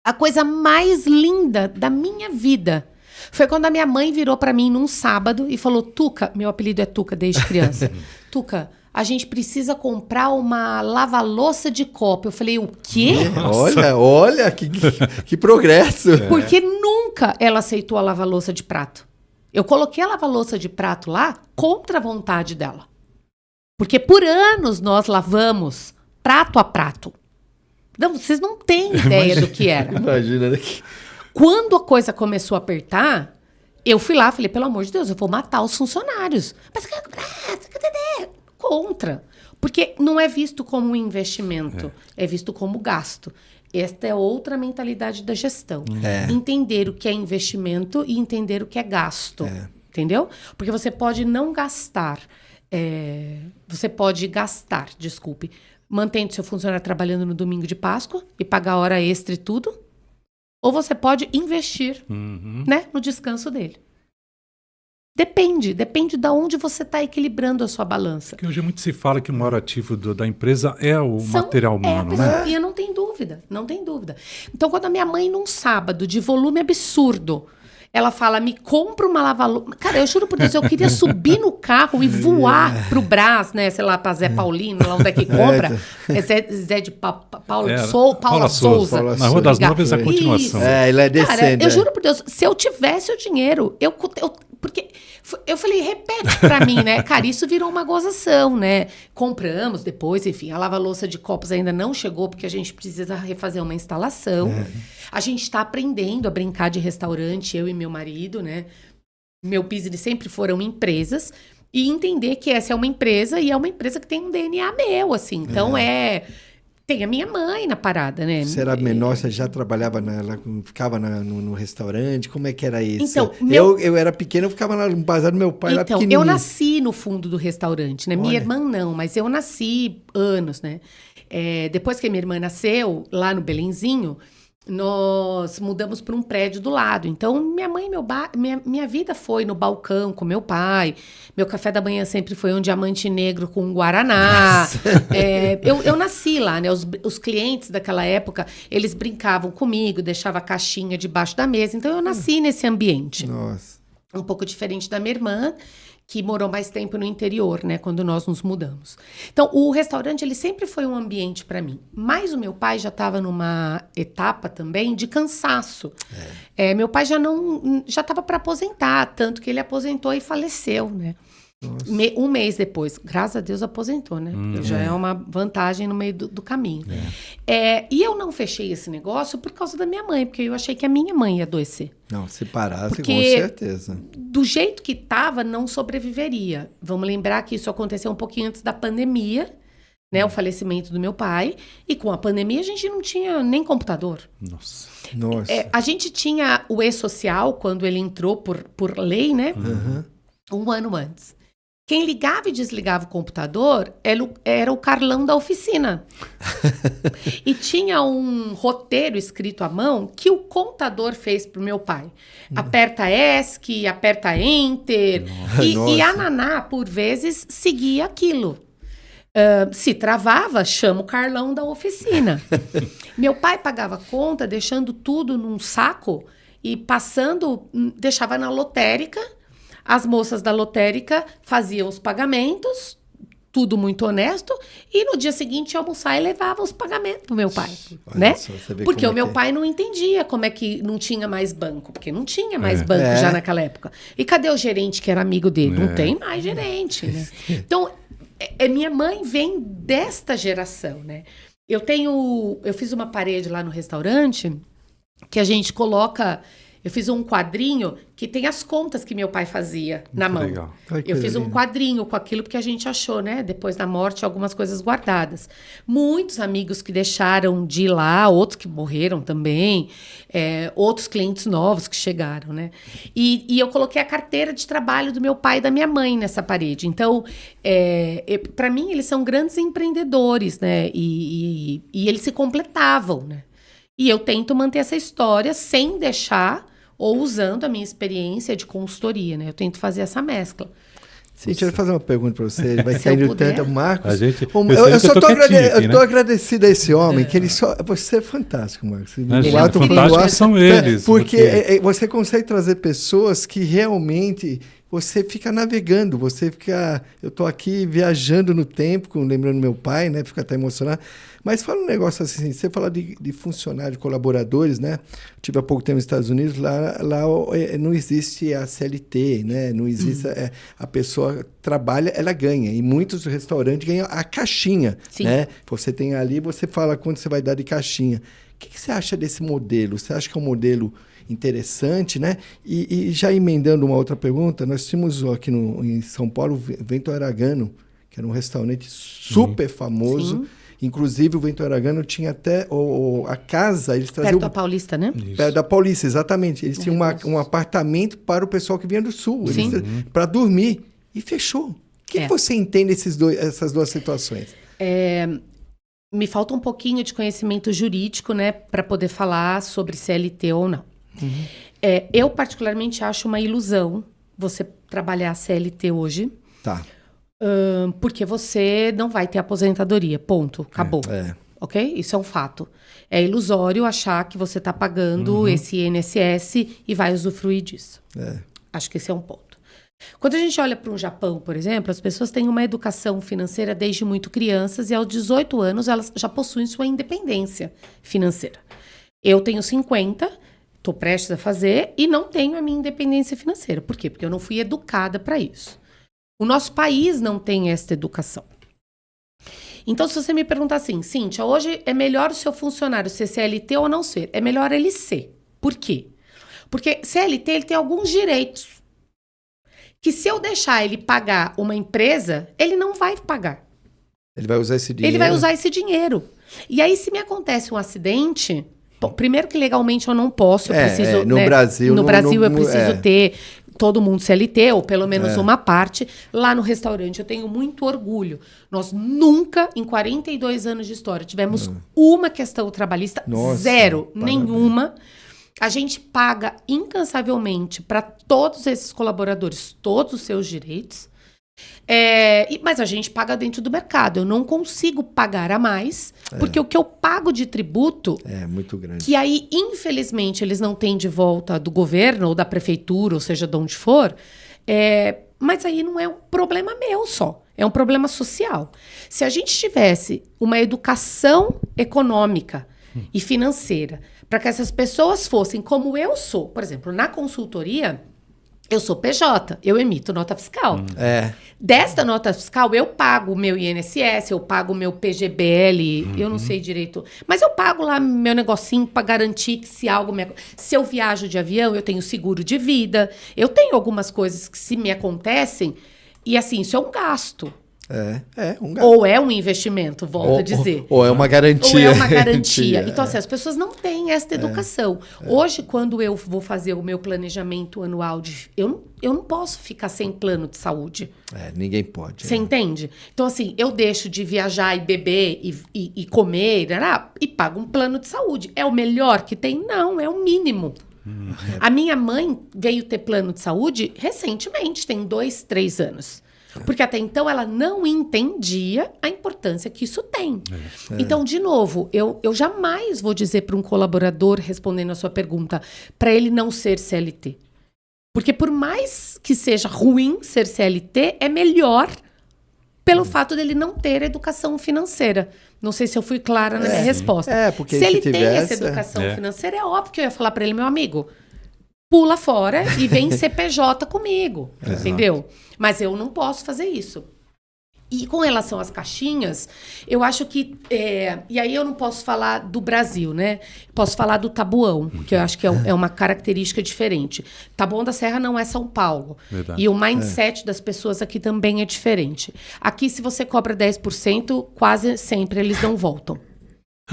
A coisa mais linda da minha vida foi quando a minha mãe virou para mim num sábado e falou, Tuca, meu apelido é Tuca desde criança, Tuca, a gente precisa comprar uma lava-louça de copo. Eu falei, o quê? Olha, que progresso. Porque nunca ela aceitou a lava-louça de prato. Eu coloquei a lava-louça de prato lá contra a vontade dela. Porque por anos nós lavamos prato a prato. Não, vocês não têm ideia do que era. Imagina. Quando a coisa começou a apertar, eu fui lá e falei, pelo amor de Deus, eu vou matar os funcionários. Mas contra. Porque não é visto como um investimento, é visto como gasto. Esta é outra mentalidade da gestão. Entender o que é investimento e entender o que é gasto. Entendeu? Porque você pode não gastar Você pode gastar, desculpe, mantendo seu funcionário trabalhando no domingo de Páscoa e pagar hora extra e tudo. Ou você pode investir, né, no descanso dele. Depende de onde você está equilibrando a sua balança. Porque hoje muito se fala que o maior ativo da empresa é o material humano, né? E não tem dúvida. Então, quando a minha mãe, num sábado de volume absurdo, ela fala, me compra uma lava-louça. Cara, eu juro por Deus, eu queria subir no carro e voar pro Brás, né? Sei lá, pra Zé Paulino, lá onde é que compra. Zé de Paula Souza. Na Rua das Noivas, a continuação. Ele é descendo. Cara, eu juro por Deus, se eu tivesse o dinheiro, porque eu falei, repete pra mim, né? Cara, isso virou uma gozação, né? Compramos depois, enfim, a lava-louça de copos ainda não chegou, porque a gente precisa refazer uma instalação. A gente tá aprendendo a brincar de restaurante, eu e meu marido, né? Meu business sempre foram empresas. E entender que essa é uma empresa, e é uma empresa que tem um DNA meu, assim. Então, tem a minha mãe na parada, né? Você era menor, você já trabalhava, ficava no restaurante? Como é que era isso? Então, eu era pequeno, eu ficava no bazar do meu pai lá pequenininho. Eu nasci no fundo do restaurante, né? Olha. Minha irmã não, mas eu nasci anos, né? Depois que a minha irmã nasceu, lá no Belenzinho, nós mudamos para um prédio do lado. Então, minha mãe, minha vida foi no balcão com meu pai. Meu café da manhã sempre foi um diamante negro com guaraná. Eu nasci lá, né? Os clientes daquela época, eles brincavam comigo, deixava a caixinha debaixo da mesa. Então, eu nasci nesse ambiente. Nossa. Um pouco diferente da minha irmã, que morou mais tempo no interior, né, quando nós nos mudamos. Então, o restaurante, ele sempre foi um ambiente para mim. Mas o meu pai já estava numa etapa também de cansaço. Meu pai já estava para aposentar, tanto que ele aposentou e faleceu, né? Um mês depois, graças a Deus, aposentou, né? Já é uma vantagem no meio do caminho. E eu não fechei esse negócio por causa da minha mãe, porque eu achei que a minha mãe ia adoecer. Não, se parasse, porque, com certeza. Do jeito que estava, não sobreviveria. Vamos lembrar que isso aconteceu um pouquinho antes da pandemia, né? O falecimento do meu pai. E com a pandemia, a gente não tinha nem computador. Nossa. A gente tinha o e-social, quando ele entrou por lei, né? Um ano antes. Quem ligava e desligava o computador era o Carlão da oficina. E tinha um roteiro escrito à mão que o contador fez pro meu pai. Aperta ESC, aperta Enter. E a Naná, por vezes, seguia aquilo. Se travava, chama o Carlão da oficina. Meu pai pagava conta, deixando tudo num saco e deixava na lotérica. As moças da lotérica faziam os pagamentos, tudo muito honesto, e no dia seguinte ia almoçar e levava os pagamentos pro meu pai, né? Porque o meu pai não entendia como é que não tinha mais banco, porque não tinha mais banco já naquela época. E cadê o gerente que era amigo dele? Não tem mais gerente, né? Então, minha mãe vem desta geração, né? Eu fiz uma parede lá no restaurante que a gente coloca... Eu fiz um quadrinho que tem as contas que meu pai fazia na mão. Legal. Eu fiz um quadrinho com aquilo que a gente achou, né? Depois da morte, algumas coisas guardadas. Muitos amigos que deixaram de ir lá, outros que morreram também, outros clientes novos que chegaram, né? E eu coloquei a carteira de trabalho do meu pai e da minha mãe nessa parede. Então, para mim, eles são grandes empreendedores, né? E eles se completavam, né? E eu tento manter essa história sem deixar ou usando a minha experiência de consultoria, né? Eu tento fazer essa mescla. Deixa eu fazer uma pergunta para você. Vai caindo tanto, Marcos. Eu só estou agradecido a esse homem, que ele só... Você é fantástico, Marcos. Fantásticos são eles. Porque você consegue trazer pessoas que realmente... Você fica navegando, eu estou aqui viajando no tempo, lembrando meu pai, né? Fica até emocionado. Mas fala um negócio assim, você fala de funcionários, de colaboradores, né? Tive há pouco tempo nos Estados Unidos, lá não existe a CLT, né? Não existe, a pessoa trabalha, ela ganha. E muitos restaurantes ganham a caixinha, né? Você tem ali, você fala quanto você vai dar de caixinha. O que você acha desse modelo? Você acha que é um modelo interessante, né? E já emendando uma outra pergunta, nós tínhamos aqui em São Paulo o Vento Aragano, que era um restaurante super famoso. Sim. Inclusive, o Vento Aragano tinha até a casa... Eles traziam, perto da Paulista, né? Perto da Paulista, exatamente. Eles tinham um apartamento para o pessoal que vinha do Sul, para dormir. E fechou. que você entende essas duas situações? Me falta um pouquinho de conhecimento jurídico, né, para poder falar sobre CLT ou não. Uhum. Eu, particularmente, acho uma ilusão você trabalhar CLT hoje. Tá. Porque você não vai ter aposentadoria. Ponto. Acabou. Ok? Isso é um fato. É ilusório achar que você está pagando esse INSS e vai usufruir disso. Acho que esse é um ponto. Quando a gente olha para um Japão, por exemplo, as pessoas têm uma educação financeira desde muito crianças e aos 18 anos elas já possuem sua independência financeira. Eu tenho 50, estou prestes a fazer e não tenho a minha independência financeira. Por quê? Porque eu não fui educada para isso. O nosso país não tem essa educação. Então, se você me perguntar assim, Cíntia, hoje é melhor o seu funcionário ser CLT ou não ser? É melhor ele ser. Por quê? Porque CLT ele tem alguns direitos que se eu deixar ele pagar uma empresa, ele não vai pagar. Ele vai usar esse dinheiro. Ele vai usar esse dinheiro. E aí, se me acontece um acidente, bom, primeiro que legalmente eu não posso, eu preciso... No Brasil... No Brasil eu preciso ter todo mundo CLT, ou pelo menos uma parte. Lá no restaurante eu tenho muito orgulho. Nós nunca, em 42 anos de história, tivemos uma questão trabalhista, zero, nenhuma. A gente paga incansavelmente para todos esses colaboradores todos os seus direitos, mas a gente paga dentro do mercado. Eu não consigo pagar a mais, porque o que eu pago de tributo... É muito grande. Que aí, infelizmente, eles não têm de volta do governo ou da prefeitura, ou seja, de onde for, mas aí não é um problema meu só, é um problema social. Se a gente tivesse uma educação econômica e financeira para que essas pessoas fossem como eu sou. Por exemplo, na consultoria, eu sou PJ, eu emito nota fiscal. Desta nota fiscal, eu pago o meu INSS, eu pago o meu PGBL, eu não sei direito. Mas eu pago lá meu negocinho para garantir que se algo... Se eu viajo de avião, eu tenho seguro de vida. Eu tenho algumas coisas que se me acontecem, e assim, isso é um gasto. Um gasto. Ou é um investimento, volto a dizer. Ou é uma garantia. Ou é uma garantia. Então, assim, as pessoas não têm essa educação. Hoje, quando eu vou fazer o meu planejamento anual, eu não posso ficar sem plano de saúde. Ninguém pode. Você entende? Então, assim, eu deixo de viajar e beber e comer e pago um plano de saúde. É o melhor que tem? Não, é o mínimo. A minha mãe veio ter plano de saúde recentemente, tem 2, 3 anos. Porque até então ela não entendia a importância que isso tem. Então, de novo, eu jamais vou dizer para um colaborador, respondendo a sua pergunta, para ele não ser CLT. Porque por mais que seja ruim ser CLT, é melhor pelo fato dele não ter educação financeira. Não sei se eu fui clara na minha resposta. Porque se ele tem essa educação financeira, é óbvio que eu ia falar para ele, meu amigo, pula fora e vem ser PJ comigo, entendeu? Mas eu não posso fazer isso. E com relação às caixinhas, eu acho que... e aí eu não posso falar do Brasil, né? Posso falar do Tabuão, que eu acho que é uma característica diferente. Taboão da Serra não é São Paulo. Verdade. E o mindset das pessoas aqui também é diferente. Aqui, se você cobra 10%, quase sempre eles não voltam.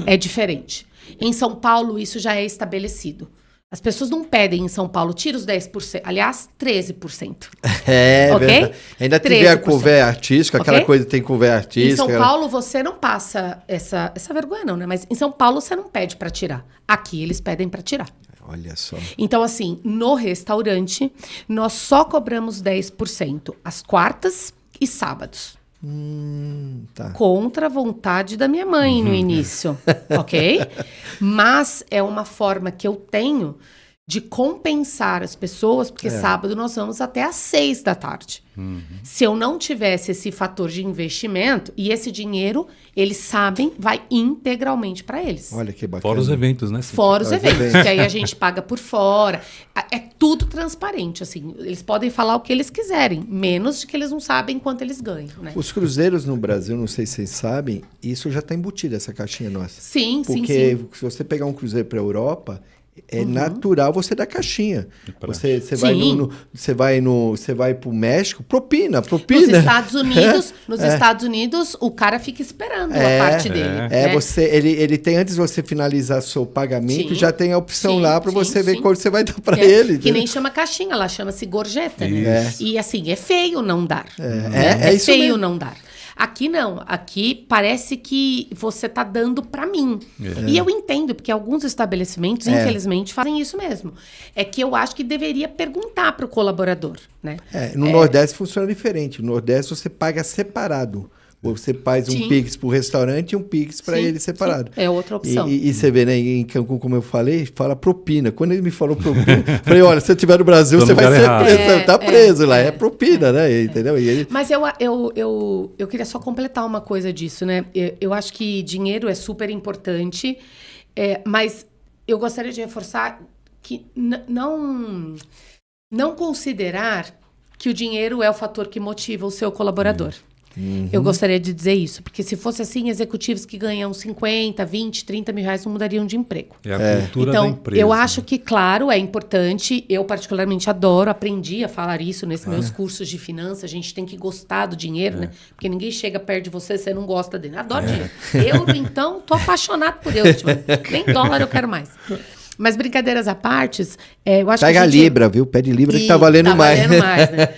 É diferente. Em São Paulo, isso já é estabelecido. As pessoas não pedem em São Paulo, tira os 10%. Aliás, 13%. Okay? Verdade. Ainda tiver a couvert artística, aquela coisa que tem couvert artística. Em São Paulo, você não passa essa vergonha, não, né? Mas em São Paulo, você não pede para tirar. Aqui, eles pedem para tirar. Olha só. Então, assim, no restaurante, nós só cobramos 10% às quartas e sábados. Tá. Contra a vontade da minha mãe no início, ok? Mas é uma forma que eu tenho de compensar as pessoas, porque sábado nós vamos até às 6 da tarde. Se eu não tivesse esse fator de investimento, e esse dinheiro, eles sabem, vai integralmente para eles. Olha que bacana. Fora os eventos, né? Fora os eventos, que aí a gente paga por fora. É tudo transparente, assim. Eles podem falar o que eles quiserem, menos de que eles não sabem quanto eles ganham, né? Os cruzeiros no Brasil, não sei se vocês sabem, isso já está embutido, essa caixinha nossa. Sim, porque se você pegar um cruzeiro para a Europa, É natural você dar caixinha. Você vai pro México, propina. Nos Estados Unidos, o cara fica esperando a parte dele. Ele tem, antes de você finalizar seu pagamento, já tem a opção lá para você ver quanto você vai dar para ele. Que nem chama caixinha, ela chama-se gorjeta, né? E assim, é feio não dar. É isso feio mesmo. não dar. Aqui não, aqui parece que você tá dando para mim. E eu entendo, porque alguns estabelecimentos, infelizmente, fazem isso mesmo. É que eu acho que deveria perguntar para o colaborador, né? No Nordeste funciona diferente. No Nordeste você paga separado. Você faz um Pix pro restaurante e um Pix para ele separado. É outra opção. E você vê, né, em Cancún, como eu falei, fala propina. Quando ele me falou propina, eu falei, olha, se você estiver no Brasil, você vai ser preso. Tá preso lá, é propina, né? Entendeu? E ele... Mas eu queria só completar uma coisa disso, né? Eu acho que dinheiro é super importante, mas eu gostaria de reforçar que não considerar que o dinheiro é o fator que motiva o seu colaborador. Eu gostaria de dizer isso, porque se fosse assim, executivos que ganham 50, 20, 30 mil reais não mudariam de emprego. É a cultura da empresa. Eu acho que, claro, é importante. Eu particularmente adoro, aprendi a falar isso nesses meus cursos de finanças. A gente tem que gostar do dinheiro, né? Porque ninguém chega perto de você não gosta dele. Adoro dinheiro. Eu, então, tô apaixonado por euro. Nem dólar eu quero mais. Mas brincadeiras à parte, eu acho Pega que a Libra, viu? Pede Libra que tá valendo mais. Tá valendo mais, né?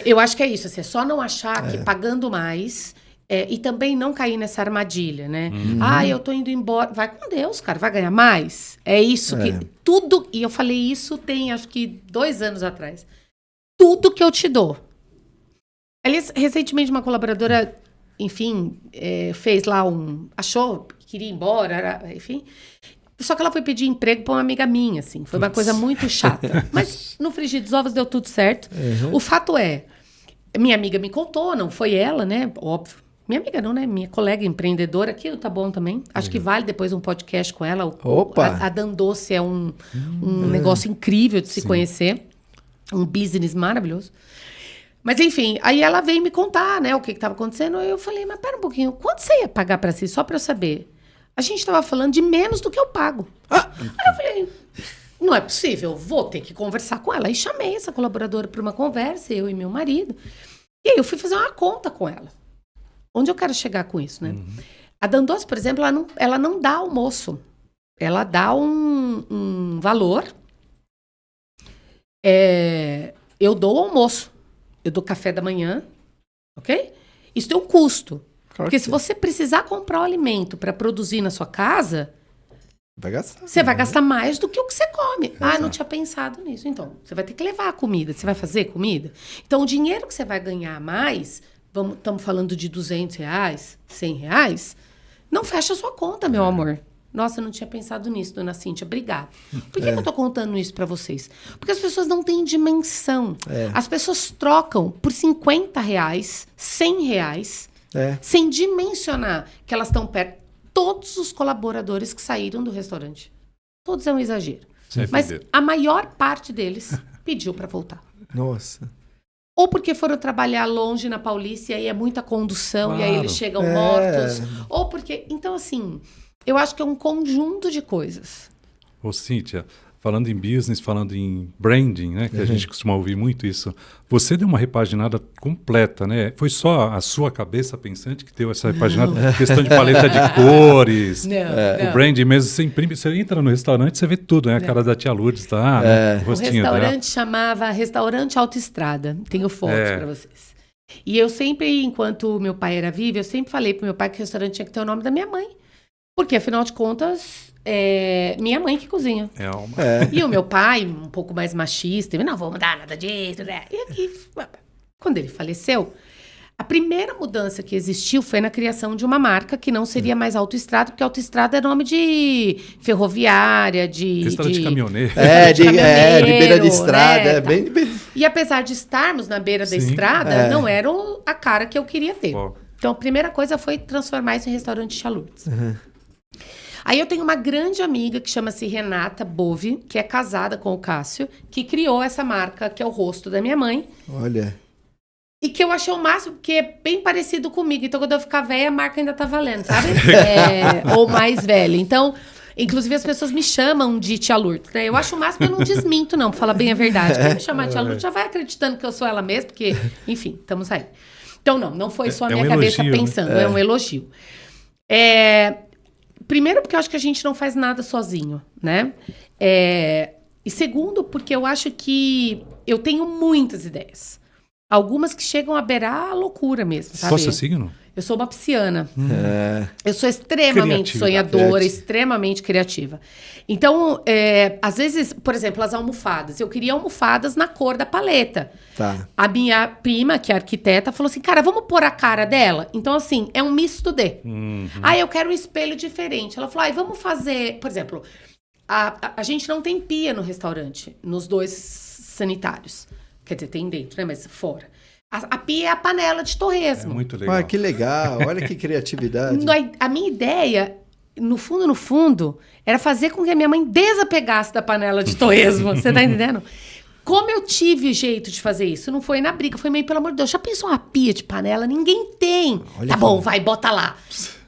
Eu acho que é isso, assim, é só não achar que pagando mais e também não cair nessa armadilha, né? Eu tô indo embora. Vai com Deus, cara, vai ganhar mais. É isso que tudo, e eu falei isso tem acho que 2 anos atrás. Tudo que eu te dou. Aliás, recentemente uma colaboradora, enfim, fez lá achou que queria ir embora, enfim... Só que ela foi pedir emprego para uma amiga minha, assim. Foi uma coisa muito chata. Mas no frigir dos ovos deu tudo certo. O fato é, minha amiga me contou, não foi ela, né? Óbvio. Minha amiga não, né? Minha colega empreendedora, aquilo tá bom também. Acho que vale depois um podcast com ela. A Dan Doce é um negócio incrível de se conhecer. Um business maravilhoso. Mas enfim, aí ela veio me contar, né? O que estava acontecendo. Aí eu falei, mas pera um pouquinho. Quanto você ia pagar para si? Só para eu saber. A gente estava falando de menos do que eu pago. Aí eu falei, não é possível, vou ter que conversar com ela. Aí chamei essa colaboradora para uma conversa, eu e meu marido. E aí eu fui fazer uma conta com ela. Onde eu quero chegar com isso, né? A Dan Doce, por exemplo, ela não dá almoço. Ela dá um valor. Eu dou almoço. Eu dou café da manhã, ok? Isso tem um custo. Porque se você precisar comprar o alimento para produzir na sua casa, você vai gastar mais do que o que você come. Não tinha pensado nisso. Então, você vai ter que levar a comida. Você vai fazer comida? Então, o dinheiro que você vai ganhar a mais, estamos falando de R$200, R$100, não fecha a sua conta, meu amor. Nossa, eu não tinha pensado nisso, dona Cíntia. Obrigada. Por que eu tô contando isso para vocês? Porque as pessoas não têm dimensão. As pessoas trocam por R$50, R$100... sem dimensionar que elas estão perto. Todos os colaboradores que saíram do restaurante. Todos é um exagero. Mas a maior parte deles pediu para voltar. Nossa. Ou porque foram trabalhar longe na Paulista e aí é muita condução e aí eles chegam mortos. Ou porque... Então, assim, eu acho que é um conjunto de coisas. Ô, Cíntia, falando em business, falando em branding, né, que a gente costuma ouvir muito isso, você deu uma repaginada completa, né? Foi só a sua cabeça pensante que deu essa repaginada? Questão de paleta de cores, o branding mesmo, você imprime, você entra no restaurante, você vê tudo, né? A cara da tia Lourdes tá, o rostinho dela. O restaurante chamava Restaurante Autoestrada, tenho fotos para vocês. E eu sempre, enquanto meu pai era vivo, eu sempre falei pro meu pai que o restaurante tinha que ter o nome da minha mãe. Porque, afinal de contas... minha mãe que cozinha. E o meu pai, um pouco mais machista, não vou mudar nada disso, né? E aqui, quando ele faleceu, a primeira mudança que existiu foi na criação de uma marca que não seria mais Autoestrada, porque Autoestrada é nome de ferroviária, de caminhoneiro. De beira de estrada. Né, E apesar de estarmos na beira da estrada, não era a cara que eu queria ter. Então, a primeira coisa foi transformar isso em restaurante Tia Lourdes. Aí eu tenho uma grande amiga que chama-se Renata Bove, que é casada com o Cássio, que criou essa marca, que é o rosto da minha mãe. Olha. E que eu achei o máximo, porque é bem parecido comigo. Então, quando eu ficar velha, a marca ainda tá valendo, sabe? Ou mais velha. Então, Inclusive, as pessoas me chamam de tia Lourdes, né? Eu acho o máximo, eu não desminto, não, pra falar bem a verdade. Quem me chamar de tia Lourdes já vai acreditando que eu sou ela mesma, porque, enfim, estamos aí. Então, não foi só a minha cabeça pensando, é um elogio. Primeiro, porque eu acho que a gente não faz nada sozinho, né? E segundo, porque eu acho que eu tenho muitas ideias. Algumas que chegam a beirar a loucura mesmo, sabe? Qual é o seu signo? Eu sou uma pisciana. Eu sou extremamente sonhadora, extremamente criativa. Então, às vezes, por exemplo, as almofadas. Eu queria almofadas na cor da paleta. Tá. A minha prima, que é arquiteta, falou assim, cara, vamos pôr a cara dela? Então, assim, é um misto de. Eu quero um espelho diferente. Ela falou, vamos fazer... Por exemplo, a gente não tem pia no restaurante, nos 2 sanitários. Quer dizer, tem dentro, né? Mas fora. A pia é a panela de torresmo. É muito legal. Que legal. Olha que criatividade. A minha ideia, no fundo, era fazer com que a minha mãe desapegasse da panela de torresmo. Você tá entendendo? Como eu tive jeito de fazer isso? Não foi na briga, foi meio, pelo amor de Deus, já pensou uma pia de panela? Ninguém tem. Olha bom, vai, bota lá.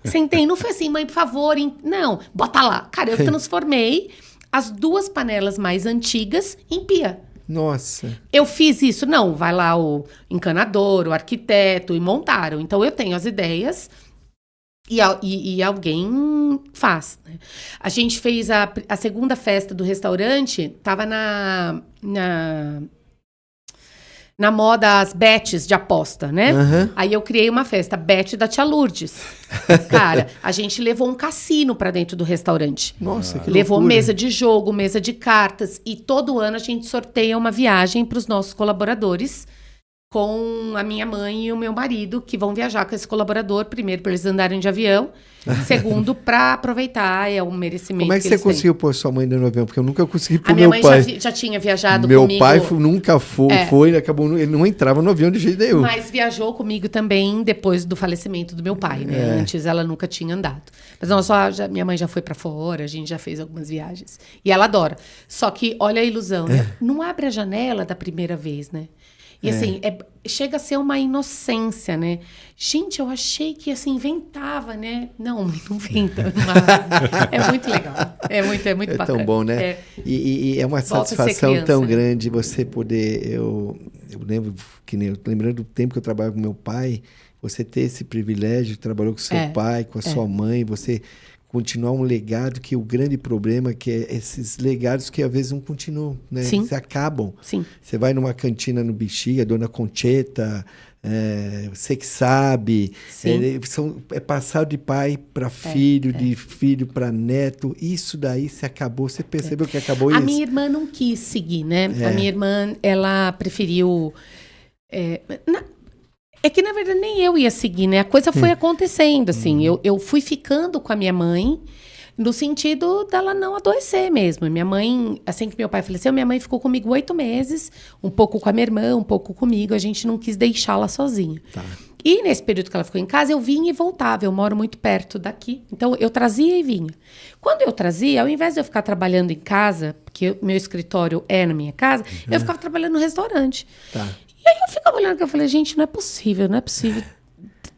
Você entende? Não foi assim, mãe, por favor. Não, bota lá. Cara, eu transformei as 2 panelas mais antigas em pia. Nossa. Eu fiz isso? Não, vai lá o encanador, o arquiteto e montaram. Então, eu tenho as ideias e alguém faz. Né? A gente fez a segunda festa do restaurante, tava na moda as bets de aposta, né? Aí eu criei uma festa, bet da tia Lourdes. Cara, a gente levou um cassino pra dentro do restaurante. Nossa, que levou loucura. Mesa de jogo, mesa de cartas. E todo ano a gente sorteia uma viagem pros nossos colaboradores com a minha mãe e o meu marido, que vão viajar com esse colaborador, primeiro, para eles andarem de avião, segundo, para aproveitar, é um merecimento. Como é que você conseguiu pôr sua mãe no avião? Porque eu nunca consegui pôr meu pai. A minha mãe pai. já tinha viajado meu comigo. Meu pai nunca foi, ele acabou, ele não entrava no avião de jeito nenhum. Mas viajou comigo também depois do falecimento do meu pai, né? Antes ela nunca tinha andado. Mas não, minha mãe já foi para fora, a gente já fez algumas viagens. E ela adora. Só que, olha a ilusão, né? Não abre a janela da primeira vez, né? E assim, chega a ser uma inocência, né? Gente, eu achei que assim, inventava, né? Não inventa. É muito legal. É muito bacana. É tão bom, né? E é uma satisfação tão grande você poder... Eu lembro, lembrando do tempo que eu trabalhava com meu pai, você ter esse privilégio, trabalhou com seu pai, com a sua mãe, você... continuar um legado que o grande problema é que esses legados que às vezes não continuam, né? Sim. Se acabam. Sim. Você vai numa cantina no Bexiga, Dona Concheta, você que sabe, é passar de pai para filho, de filho para neto, isso daí se acabou, você percebeu que acabou isso? A minha irmã não quis seguir, né? A minha irmã, ela preferiu... É que, na verdade, nem eu ia seguir, né? A coisa foi acontecendo, assim. Eu fui ficando com a minha mãe no sentido dela não adoecer mesmo. Minha mãe, assim que meu pai faleceu, minha mãe ficou comigo 8 meses, um pouco com a minha irmã, um pouco comigo. A gente não quis deixá-la sozinha. Tá. E nesse período que ela ficou em casa, eu vinha e voltava. Eu moro muito perto daqui. Então, eu trazia e vinha. Quando eu trazia, ao invés de eu ficar trabalhando em casa, porque meu escritório é na minha casa, eu ficava trabalhando no restaurante. Tá. E aí eu ficava olhando e eu falei, gente, não é possível.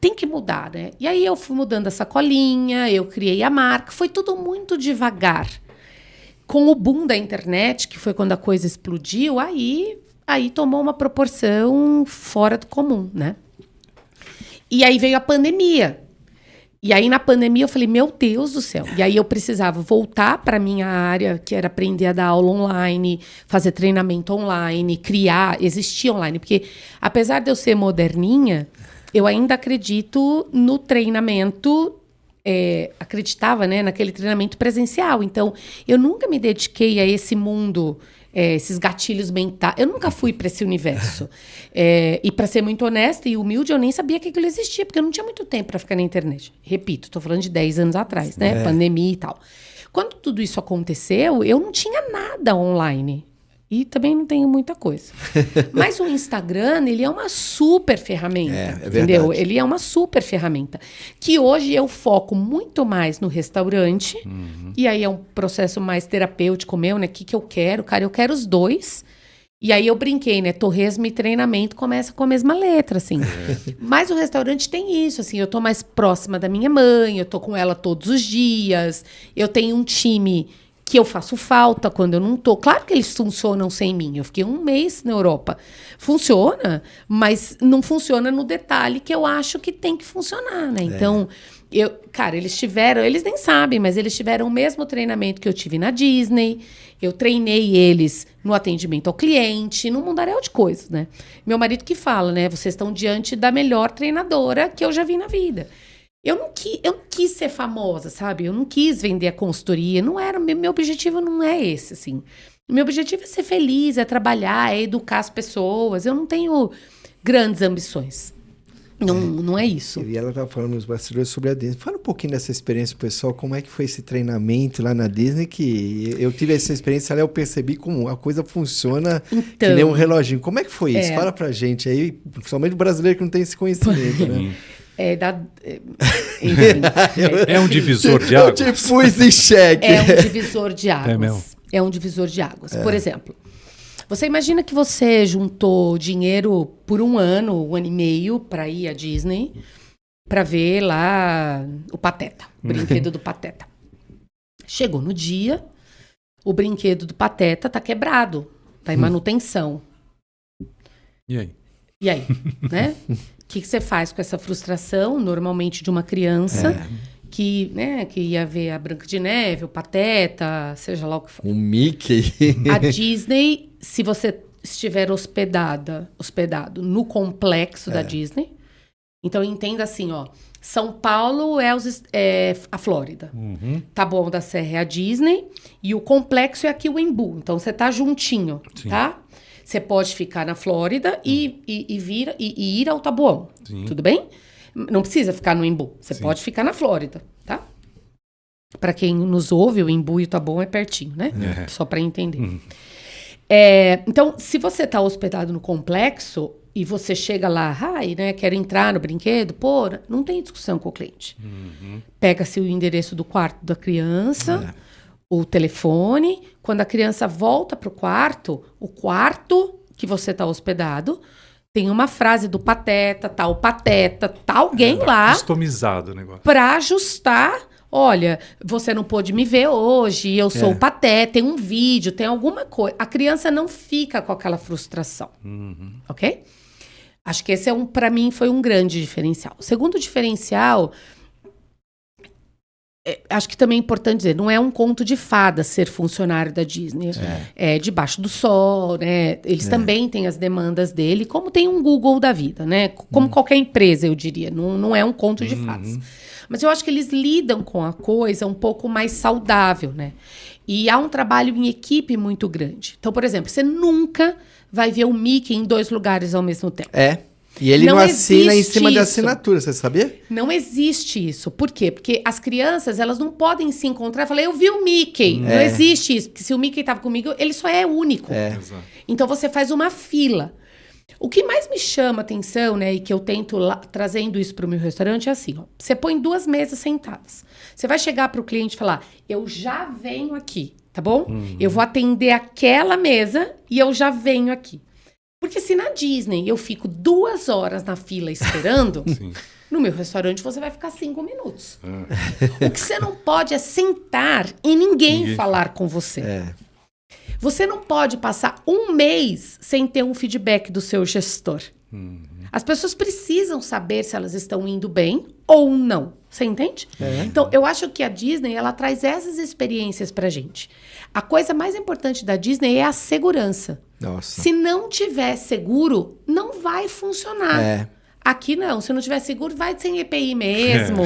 Tem que mudar, né? E aí eu fui mudando a sacolinha, eu criei a marca, foi tudo muito devagar. Com o boom da internet, que foi quando a coisa explodiu, aí tomou uma proporção fora do comum, né? E aí veio a pandemia. E aí, na pandemia, eu falei, meu Deus do céu. E aí, eu precisava voltar para a minha área, que era aprender a dar aula online, fazer treinamento online, existir online. Porque, apesar de eu ser moderninha, eu ainda acredito no treinamento, acreditava, né, naquele treinamento presencial. Então, eu nunca me dediquei a esse mundo... esses gatilhos mentais. Eu nunca fui para esse universo. E para ser muito honesta e humilde, eu nem sabia que aquilo existia, porque eu não tinha muito tempo para ficar na internet. Repito, estou falando de 10 anos atrás, né? Pandemia e tal. Quando tudo isso aconteceu, eu não tinha nada online. E também não tenho muita coisa. Mas o Instagram, ele é uma super ferramenta, entendeu? Verdade. Ele é uma super ferramenta. Que hoje eu foco muito mais no restaurante. E aí é um processo mais terapêutico meu, né? O que eu quero? Cara, eu quero os dois. E aí eu brinquei, né? Torresmo e treinamento começa com a mesma letra, assim. Mas o restaurante tem isso, assim. Eu tô mais próxima da minha mãe, eu tô com ela todos os dias. Eu tenho um time que eu faço falta quando eu não tô. Claro que eles funcionam sem mim. Eu fiquei 1 mês na Europa. Funciona, mas não funciona no detalhe que eu acho que tem que funcionar, né? Então, cara, eles nem sabem, mas eles tiveram o mesmo treinamento que eu tive na Disney. Eu treinei eles no atendimento ao cliente, num mundaréu de coisas, né? Meu marido que fala, né? Vocês estão diante da melhor treinadora que eu já vi na vida. Eu não quis ser famosa, sabe? Eu não quis vender a consultoria. Não era, meu objetivo não é esse, assim. Meu objetivo é ser feliz, é trabalhar, é educar as pessoas. Eu não tenho grandes ambições. Não é isso. E ela estava falando nos bastidores sobre a Disney. Fala um pouquinho dessa experiência, pessoal. Como é que foi esse treinamento lá na Disney? Que eu tive essa experiência, eu percebi como a coisa funciona que nem um reloginho. Como é que foi isso? Fala pra gente aí, principalmente o brasileiro que não tem esse conhecimento, né? Enfim, é um divisor de águas. Eu te pus em xeque. É um divisor de águas. É mesmo? É um divisor de águas. Por exemplo, você imagina que você juntou dinheiro por 1 ano, 1 ano e meio, para ir à Disney, para ver lá o Pateta, o brinquedo do Pateta. Chegou no dia, o brinquedo do Pateta tá quebrado, tá em manutenção. E aí? E aí, né? O que você faz com essa frustração, normalmente de uma criança que ia ver a Branca de Neve, o Pateta, seja lá o que for. O Mickey. A Disney, se você estiver hospedado no complexo da Disney, então entenda assim, ó, São Paulo é a Flórida. Taboão da Serra é a Disney e o complexo é aqui o Embu. Então você tá juntinho, tá? Você pode ficar na Flórida e ir ao Taboão. Sim. Tudo bem? Não precisa ficar no Embu. Você pode ficar na Flórida, tá? Para quem nos ouve, o Embu e o Taboão é pertinho, né? Só para entender. Então, se você tá hospedado no complexo e você chega lá, quero entrar no brinquedo, não tem discussão com o cliente. Pega-se o endereço do quarto da criança, o telefone. Quando a criança volta pro quarto, o quarto que você tá hospedado tem uma frase do Pateta, tá alguém lá. Customizado o negócio. Pra ajustar. Olha, você não pôde me ver hoje, eu sou o Pateta, tem um vídeo, tem alguma coisa. A criança não fica com aquela frustração. Ok? Acho que esse para mim, foi um grande diferencial. O segundo diferencial, acho que também é importante dizer, não é um conto de fada ser funcionário da Disney. É debaixo do sol, né? Eles também têm as demandas dele, como tem um Google da vida, né? Como qualquer empresa, eu diria. Não é um conto de fadas. Mas eu acho que eles lidam com a coisa um pouco mais saudável, né? E há um trabalho em equipe muito grande. Então, por exemplo, você nunca vai ver o Mickey em 2 lugares ao mesmo tempo. E ele não assina em cima da assinatura, você sabia? Não existe isso. Por quê? Porque as crianças, elas não podem se encontrar e falar, eu vi o Mickey. Não existe isso. Porque se o Mickey estava comigo, ele só é único. Então, você faz uma fila. O que mais me chama atenção, né, e que eu tento trazendo isso para o meu restaurante é assim, ó, você põe 2 mesas sentadas. Você vai chegar para o cliente e falar, eu já venho aqui, tá bom? Eu vou atender aquela mesa e eu já venho aqui. Porque se na Disney eu fico 2 horas na fila esperando, no meu restaurante você vai ficar 5 minutos. O que você não pode é sentar e ninguém falar com você. Você não pode passar 1 mês sem ter um feedback do seu gestor. As pessoas precisam saber se elas estão indo bem ou não. Você entende? Então, eu acho que a Disney, ela traz essas experiências pra gente. A coisa mais importante da Disney é a segurança. Nossa. Se não tiver seguro, não vai funcionar. Aqui não, se não tiver seguro, vai sem EPI mesmo.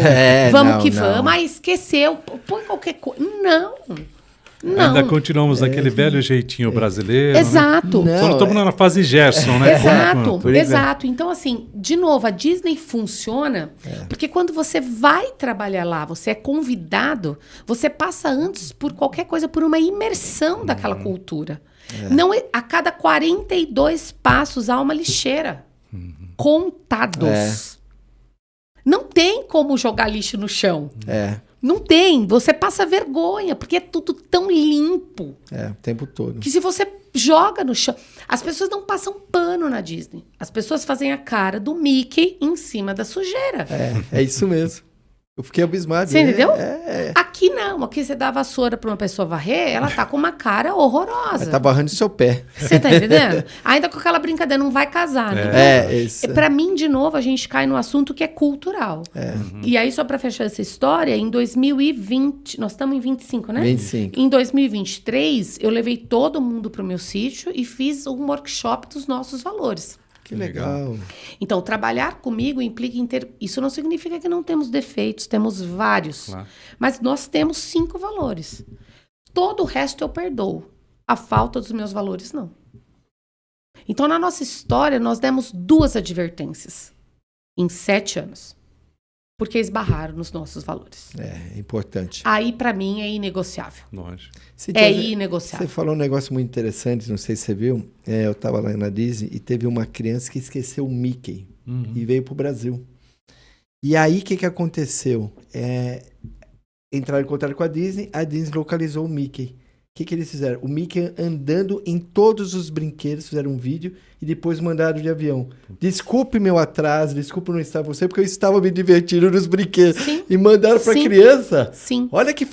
Vamos que vamos. Esqueceu, põe qualquer coisa. Não. Ainda continuamos naquele velho jeitinho brasileiro. Exato. Né? Só não estamos na fase Gerson, né? Exato. Então, assim, de novo, a Disney funciona porque quando você vai trabalhar lá, você é convidado, você passa antes por qualquer coisa, por uma imersão daquela cultura. Não, a cada 42 passos há uma lixeira. Contados. Não tem como jogar lixo no chão. Não tem. Você passa vergonha, porque é tudo tão limpo. O tempo todo. Que se você joga no chão... As pessoas não passam pano na Disney. As pessoas fazem a cara do Mickey em cima da sujeira. É isso mesmo. Eu fiquei abismado. Você entendeu? Aqui não. Aqui você dá a vassoura pra uma pessoa varrer, ela tá com uma cara horrorosa. Ela tá barrando seu pé. Você tá entendendo? Ainda com aquela brincadeira, não vai casar, né? Isso. Pra mim, de novo, a gente cai no assunto que é cultural. E aí, só pra fechar essa história, em 2020... Nós estamos em 25, né? 25. Em 2023, eu levei todo mundo pro meu sítio e fiz um workshop dos nossos valores. Que legal. Então, trabalhar comigo implica em ter... Isso não significa que não temos defeitos, temos vários. Claro. Mas nós temos 5 valores. Todo o resto eu perdoo. A falta dos meus valores, não. Então, na nossa história, nós demos 2 advertências em 7 anos. Porque esbarraram nos nossos valores. É importante. Aí, para mim, é inegociável. Lógico. Inegociável. Você falou um negócio muito interessante, não sei se você viu. Eu estava lá na Disney e teve uma criança que esqueceu o Mickey e veio para o Brasil. E aí, o que aconteceu? Entraram em contato com a Disney localizou o Mickey. O que eles fizeram? O Mickey andando em todos os brinquedos, fizeram um vídeo e depois mandaram de avião. Desculpe meu atraso, desculpe não estar você, porque eu estava me divertindo nos brinquedos. Sim. E mandaram para a criança. Sim. Olha que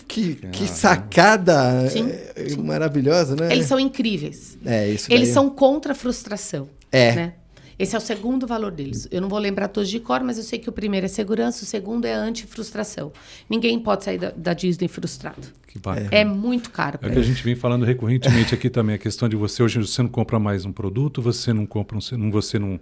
sacada Sim. Maravilhosa, né? Eles são incríveis. Isso Eles daí. são contra a frustração. Né? Esse é o segundo valor deles. Eu não vou lembrar todos de cor, mas eu sei que o primeiro é segurança, o segundo é anti-frustração. Ninguém pode sair da Disney frustrado. Que bacana. É muito caro. É o que a gente vem falando recorrentemente aqui também, a questão de hoje você não compra mais um produto, você não compra você não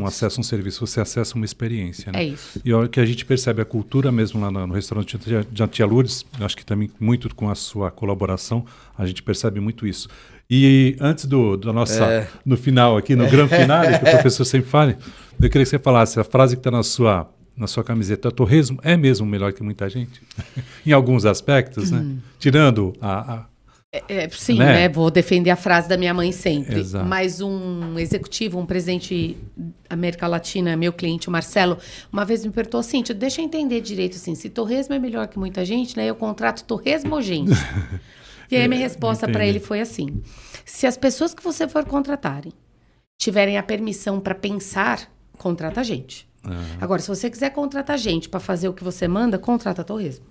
acessa um serviço, você acessa uma experiência. Né? É isso. E o que a gente percebe, a cultura mesmo lá no restaurante da Tia Lourdes, acho que também muito com a sua colaboração, a gente percebe muito isso. E antes da nossa, no final aqui, no grande finale, que o professor sempre fala, eu queria que você falasse a frase que está na sua camiseta: torresmo é mesmo melhor que muita gente? Em alguns aspectos, né? Tirando sim, né? Vou defender a frase da minha mãe sempre. Exato. Mas um executivo, um presidente da América Latina, meu cliente, o Marcelo, uma vez me perguntou, Cíntia, deixa eu entender direito, assim, se torresmo é melhor que muita gente, né? Eu contrato torresmo ou gente? E aí a minha resposta para ele foi assim: se as pessoas que você for contratarem tiverem a permissão para pensar, contrata a gente. Agora, se você quiser contratar gente para fazer o que você manda, contrata torresmo.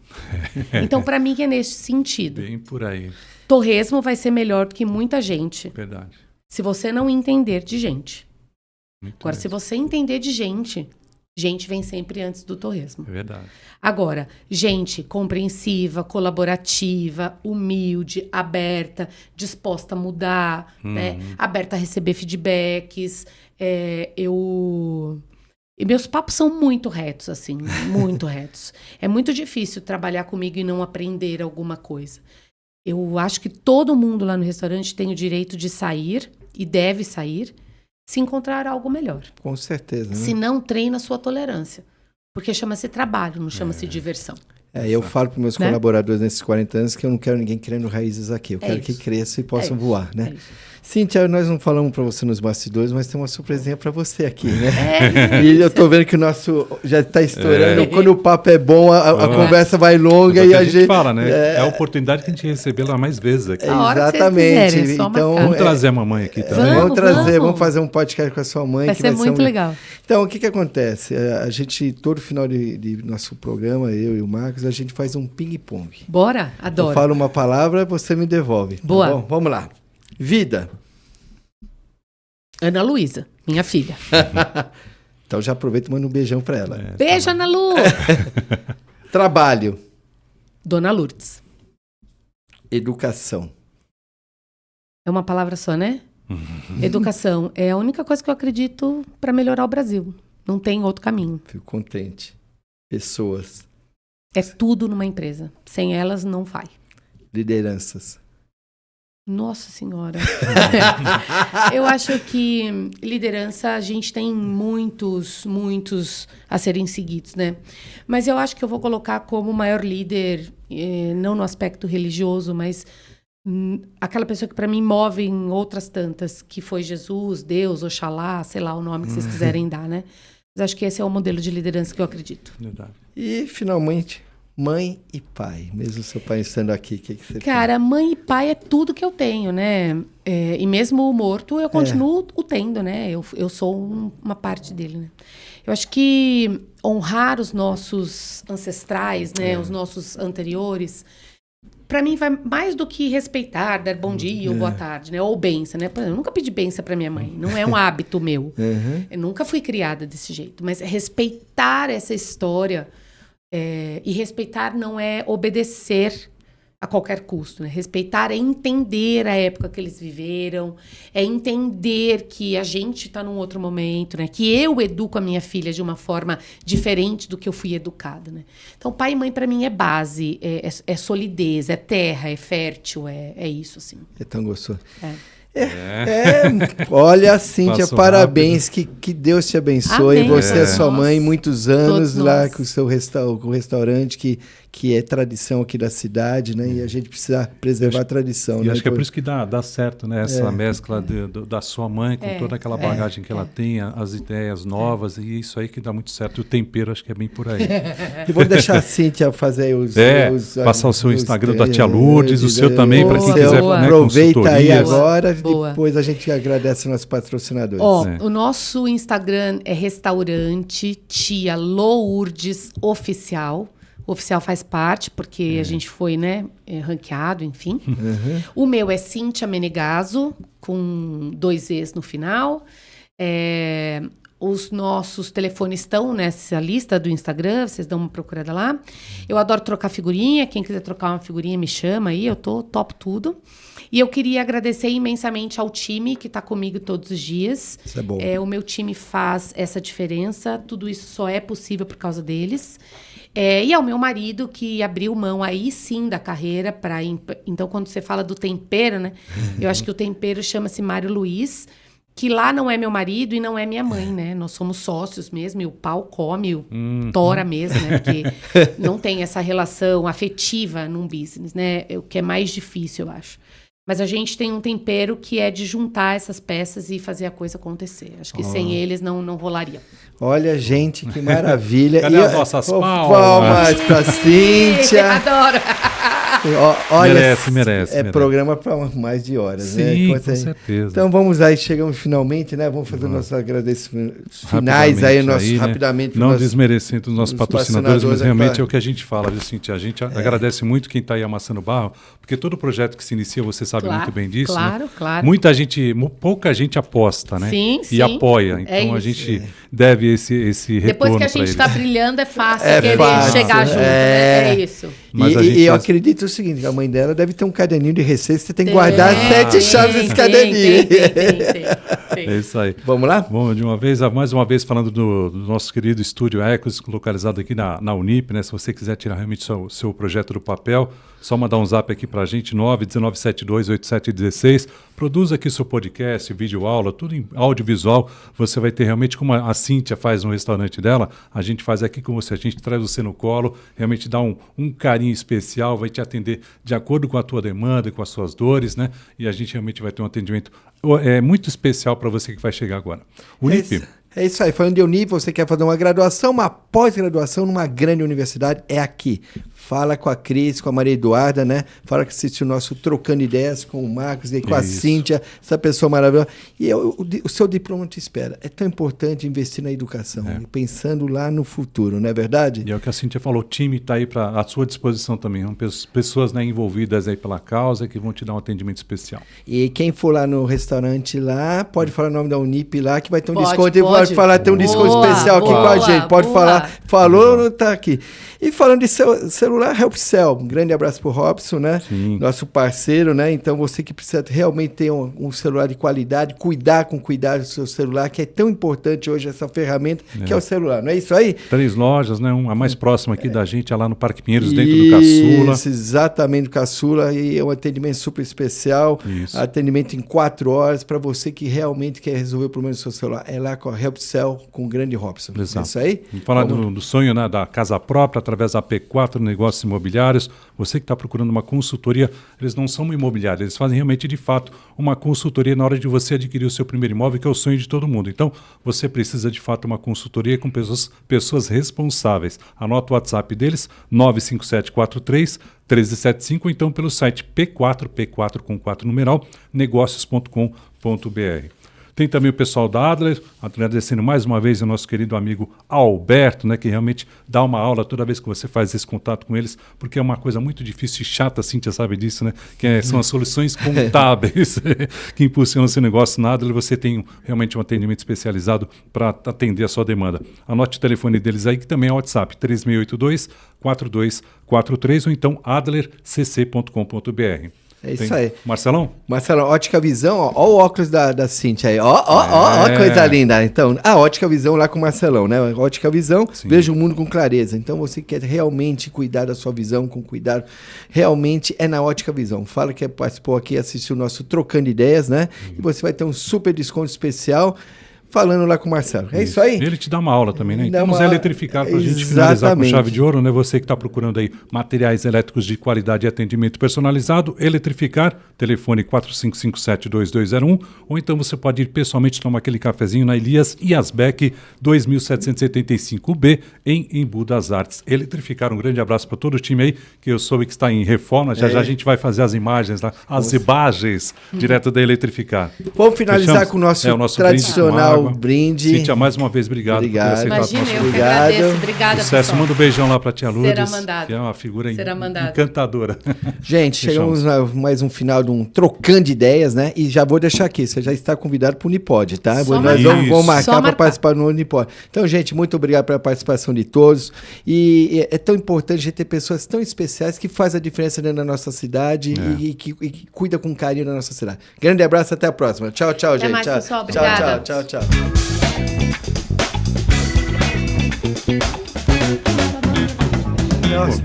Então, para mim, é nesse sentido. Bem por aí. Torresmo vai ser melhor do que muita gente. Verdade. Se você não entender de gente. Muito Agora, mesmo. se você entender de gente, gente vem sempre antes do torresmo. É verdade. Agora, gente compreensiva, colaborativa, humilde, aberta, disposta a mudar, né? Aberta a receber feedbacks. E meus papos são muito retos, assim, muito retos. É muito difícil trabalhar comigo e não aprender alguma coisa. Eu acho que todo mundo lá no restaurante tem o direito de sair, e deve sair, se encontrar algo melhor. Com certeza. Né? Se não, treina a sua tolerância. Porque chama-se trabalho, não chama-se diversão. Eu falo para meus colaboradores nesses 40 anos que eu não quero ninguém criando raízes aqui. Eu quero que cresçam e possam voar, né? Cíntia, nós não falamos para você nos bastidores, mas tem uma surpresinha para você aqui, né? E eu tô vendo que o nosso já está estourando. Quando o papo é bom, a conversa vai longa e a gente fala, né? É a oportunidade que a gente recebê lá mais vezes aqui. Exatamente. Então, vamos trazer a mamãe aqui também. Vamos fazer um podcast com a sua mãe. Vai ser muito legal. Então, o que acontece? A gente, todo final de nosso programa, eu e o Marcos, a gente faz um ping-pong. Bora? Adoro. Eu falo uma palavra, você me devolve. Boa. Tá bom? Vamos lá. Vida. Ana Luísa, minha filha. Então já aproveito e mando um beijão para ela. Beijo, Ana Lu. Trabalho. Dona Lourdes. Educação. É uma palavra só, né? Educação é a única coisa que eu acredito para melhorar o Brasil. Não tem outro caminho. Fico contente. Pessoas. É tudo numa empresa. Sem elas, não vai. Lideranças. Nossa Senhora. Eu acho que liderança, a gente tem muitos a serem seguidos, né? Mas eu acho que eu vou colocar como o maior líder, não no aspecto religioso, mas aquela pessoa que para mim move em outras tantas, que foi Jesus, Deus, Oxalá, sei lá o nome que vocês quiserem dar, né? Mas acho que esse é o modelo de liderança que eu acredito. Verdade. E, finalmente, Mãe e pai, mesmo seu pai estando aqui, o que você Cara, mãe e pai é tudo que eu tenho, né? E mesmo morto, eu continuo o tendo, né? Eu sou uma parte dele, né? Eu acho que honrar os nossos ancestrais, né? Os nossos anteriores, para mim vai mais do que respeitar, dar bom dia ou boa tarde, né? Ou benção, né? Eu nunca pedi benção para minha mãe, não é um hábito meu. Eu nunca fui criada desse jeito, mas respeitar essa história. E respeitar não é obedecer a qualquer custo, né? Respeitar é entender a época que eles viveram, é entender que a gente está num outro momento, né? Que eu educo a minha filha de uma forma diferente do que eu fui educada, né? Então, pai e mãe para mim é base, é solidez, é terra, é fértil, é isso, assim. É tão gostoso. Olha, Cíntia, parabéns, que Deus te abençoe. Amém. Você e sua mãe, muitos anos lá com o seu restaurante, que é tradição aqui da cidade, né? E a gente precisa preservar a tradição. E acho que é por isso que dá certo, né? Essa mescla da sua mãe com toda aquela bagagem que ela tem, as ideias novas, e isso aí que dá muito certo. E o tempero, acho que é bem por aí. E vou deixar a Cíntia fazer passar o seu Instagram da Tia Lourdes, o seu também, para quem quiser, né, aproveita aí agora, depois a gente agradece aos nossos patrocinadores. O nosso Instagram é Restaurante Tia Lourdes Oficial. O oficial faz parte, porque a gente foi, né, ranqueado, enfim. O meu é Cíntia Menegaso, com 2 E's no final. Os nossos telefones estão nessa lista do Instagram, vocês dão uma procurada lá. Eu adoro trocar figurinha, quem quiser trocar uma figurinha me chama aí, eu topo tudo. E eu queria agradecer imensamente ao time que está comigo todos os dias. Isso é bom. O meu time faz essa diferença, tudo isso só é possível por causa deles. E ao meu marido, que abriu mão aí sim da carreira para... Então, quando você fala do tempero, né? Eu acho que o tempero chama-se Mário Luiz, que lá não é meu marido e não é minha mãe, né? Nós somos sócios mesmo, e o pau come, o tora mesmo, né? Porque não tem essa relação afetiva num business, né? O que é mais difícil, eu acho. Mas a gente tem um tempero que é de juntar essas peças e fazer a coisa acontecer. Acho que sem eles não rolaria. Olha, gente, que maravilha. Cadê as nossas palmas? Palmas pra Cíntia. Adoro. Olha, merece. Programa para mais de horas, Sim, né? Com certeza. Então vamos aí, chegamos finalmente, né? Vamos fazer nossos agradecimentos finais aí, rapidamente. Não desmerecendo os nossos patrocinadores, mas realmente é o que a gente fala, viu, Cíntia? A gente agradece muito quem está aí amassando barro, porque todo projeto que se inicia, você sabe muito bem disso. Claro, né? claro. Pouca gente aposta, né? Sim, e apoia. Então a gente deve esse retorno. Depois que a gente está brilhando, é fácil chegar junto, né? É isso. E eu acredito o seguinte, a mãe dela deve ter um caderninho de receita, você tem que guardar 7 chaves desse caderninho. Tem. É isso aí. Vamos lá? Bom, mais uma vez falando do nosso querido estúdio Ecos, localizado aqui na Unip, né? Se você quiser tirar realmente seu projeto do papel, só mandar um zap aqui pra gente, 919728716. Produza aqui seu podcast, vídeo aula, tudo em audiovisual. Você vai ter realmente, como a Cíntia faz no restaurante dela, a gente faz aqui com você. A gente traz você no colo, realmente dá um carinho especial, vai te atender de acordo com a tua demanda, com as suas dores, né? E a gente realmente vai ter um atendimento muito especial para você que vai chegar agora. Unip. É isso aí, falando de Unip, você quer fazer uma graduação, uma pós-graduação numa grande universidade, é aqui. Fala com a Cris, com a Maria Eduarda, né? Fala que assistiu o nosso Trocando Ideias com o Marcos e com a Cíntia, essa pessoa maravilhosa. E o seu diploma te espera. É tão importante investir na educação, pensando lá no futuro, não é verdade? E é o que a Cíntia falou, o time está aí à sua disposição também. São pessoas, né, envolvidas aí pela causa que vão te dar um atendimento especial. E quem for lá no restaurante lá, pode falar o nome da Unip lá, que vai ter um desconto. Pode falar, tem um desconto especial aqui com a gente. Pode falar. Falou, tá aqui. E falando de celular, HelpCell. Um grande abraço pro Robson, né? Sim. Nosso parceiro, né? Então você que precisa realmente ter um celular de qualidade, cuidar com cuidado do seu celular, que é tão importante hoje essa ferramenta, que é o celular. Não é isso aí? 3 lojas, né? A mais próxima aqui da gente é lá no Parque Pinheiros, dentro do Caçula. Isso, exatamente, do Caçula. E é um atendimento super especial. Isso. Atendimento em 4 horas para você que realmente quer resolver o problema do seu celular. É lá com a HelpCell, com o grande Robson. Exato. É isso aí? Vamos falar do do sonho, né, da casa própria através da P4 Negócios Imobiliários. Você que está procurando uma consultoria, eles não são uma imobiliária, eles fazem realmente, de fato, uma consultoria na hora de você adquirir o seu primeiro imóvel, que é o sonho de todo mundo. Então, você precisa, de fato, uma consultoria com pessoas responsáveis. Anota o WhatsApp deles, 95743-1375, ou então pelo site P4 com 4 numeral, negócios.com.br. Tem também o pessoal da Adler, agradecendo mais uma vez o nosso querido amigo Alberto, né, que realmente dá uma aula toda vez que você faz esse contato com eles, porque é uma coisa muito difícil e chata, a Cíntia sabe disso, né, são as soluções contábeis que impulsionam esse negócio na Adler. Você tem realmente um atendimento especializado para atender a sua demanda. Anote o telefone deles aí, que também é o WhatsApp, 3682-4243, ou então adlercc.com.br. É isso aí. Marcelão, Ótica Visão, ó o óculos da Cíntia aí. Ó, coisa linda. Então, a Ótica Visão lá com o Marcelão, né? Ótica Visão, sim. Veja o mundo com clareza. Então, você quer realmente cuidar da sua visão com cuidado, realmente é na Ótica Visão. Fala que participou aqui, assistiu o nosso Trocando Ideias, né? E você vai ter um super desconto especial falando lá com o Marcelo. É isso aí? Ele te dá uma aula também, né? Então, vamos eletrificar para a gente finalizar com chave de ouro, né? Você que está procurando aí materiais elétricos de qualidade e atendimento personalizado, eletrificar, telefone 4557-2201, ou então você pode ir pessoalmente tomar aquele cafezinho na Elias Iasbeck, 2775B, em Embu das Artes. Eletrificar, um grande abraço para todo o time aí, que eu soube que está em reforma, já a gente vai fazer as imagens lá, as imagens direto da Eletrificar. Vamos finalizar com o nosso tradicional brinde. Cíntia, mais uma vez, obrigado por ter aceitado o nosso convite. Agradeço. Obrigada, Sucesso. Manda um beijão lá para a tia Lourdes, que é uma figura encantadora. Gente, chegamos a mais um final de um Trocando Ideias, né? E já vou deixar aqui, você já está convidado para o Unipod, tá? Nós vamos marcar para participar no Unipod. Então, gente, muito obrigado pela participação de todos. E é tão importante a gente ter pessoas tão especiais que fazem a diferença dentro da nossa cidade e que cuida com carinho da nossa cidade. Grande abraço, até a próxima. Tchau, gente. Até mais, pessoal. Obrigada. Tchau. Nossa.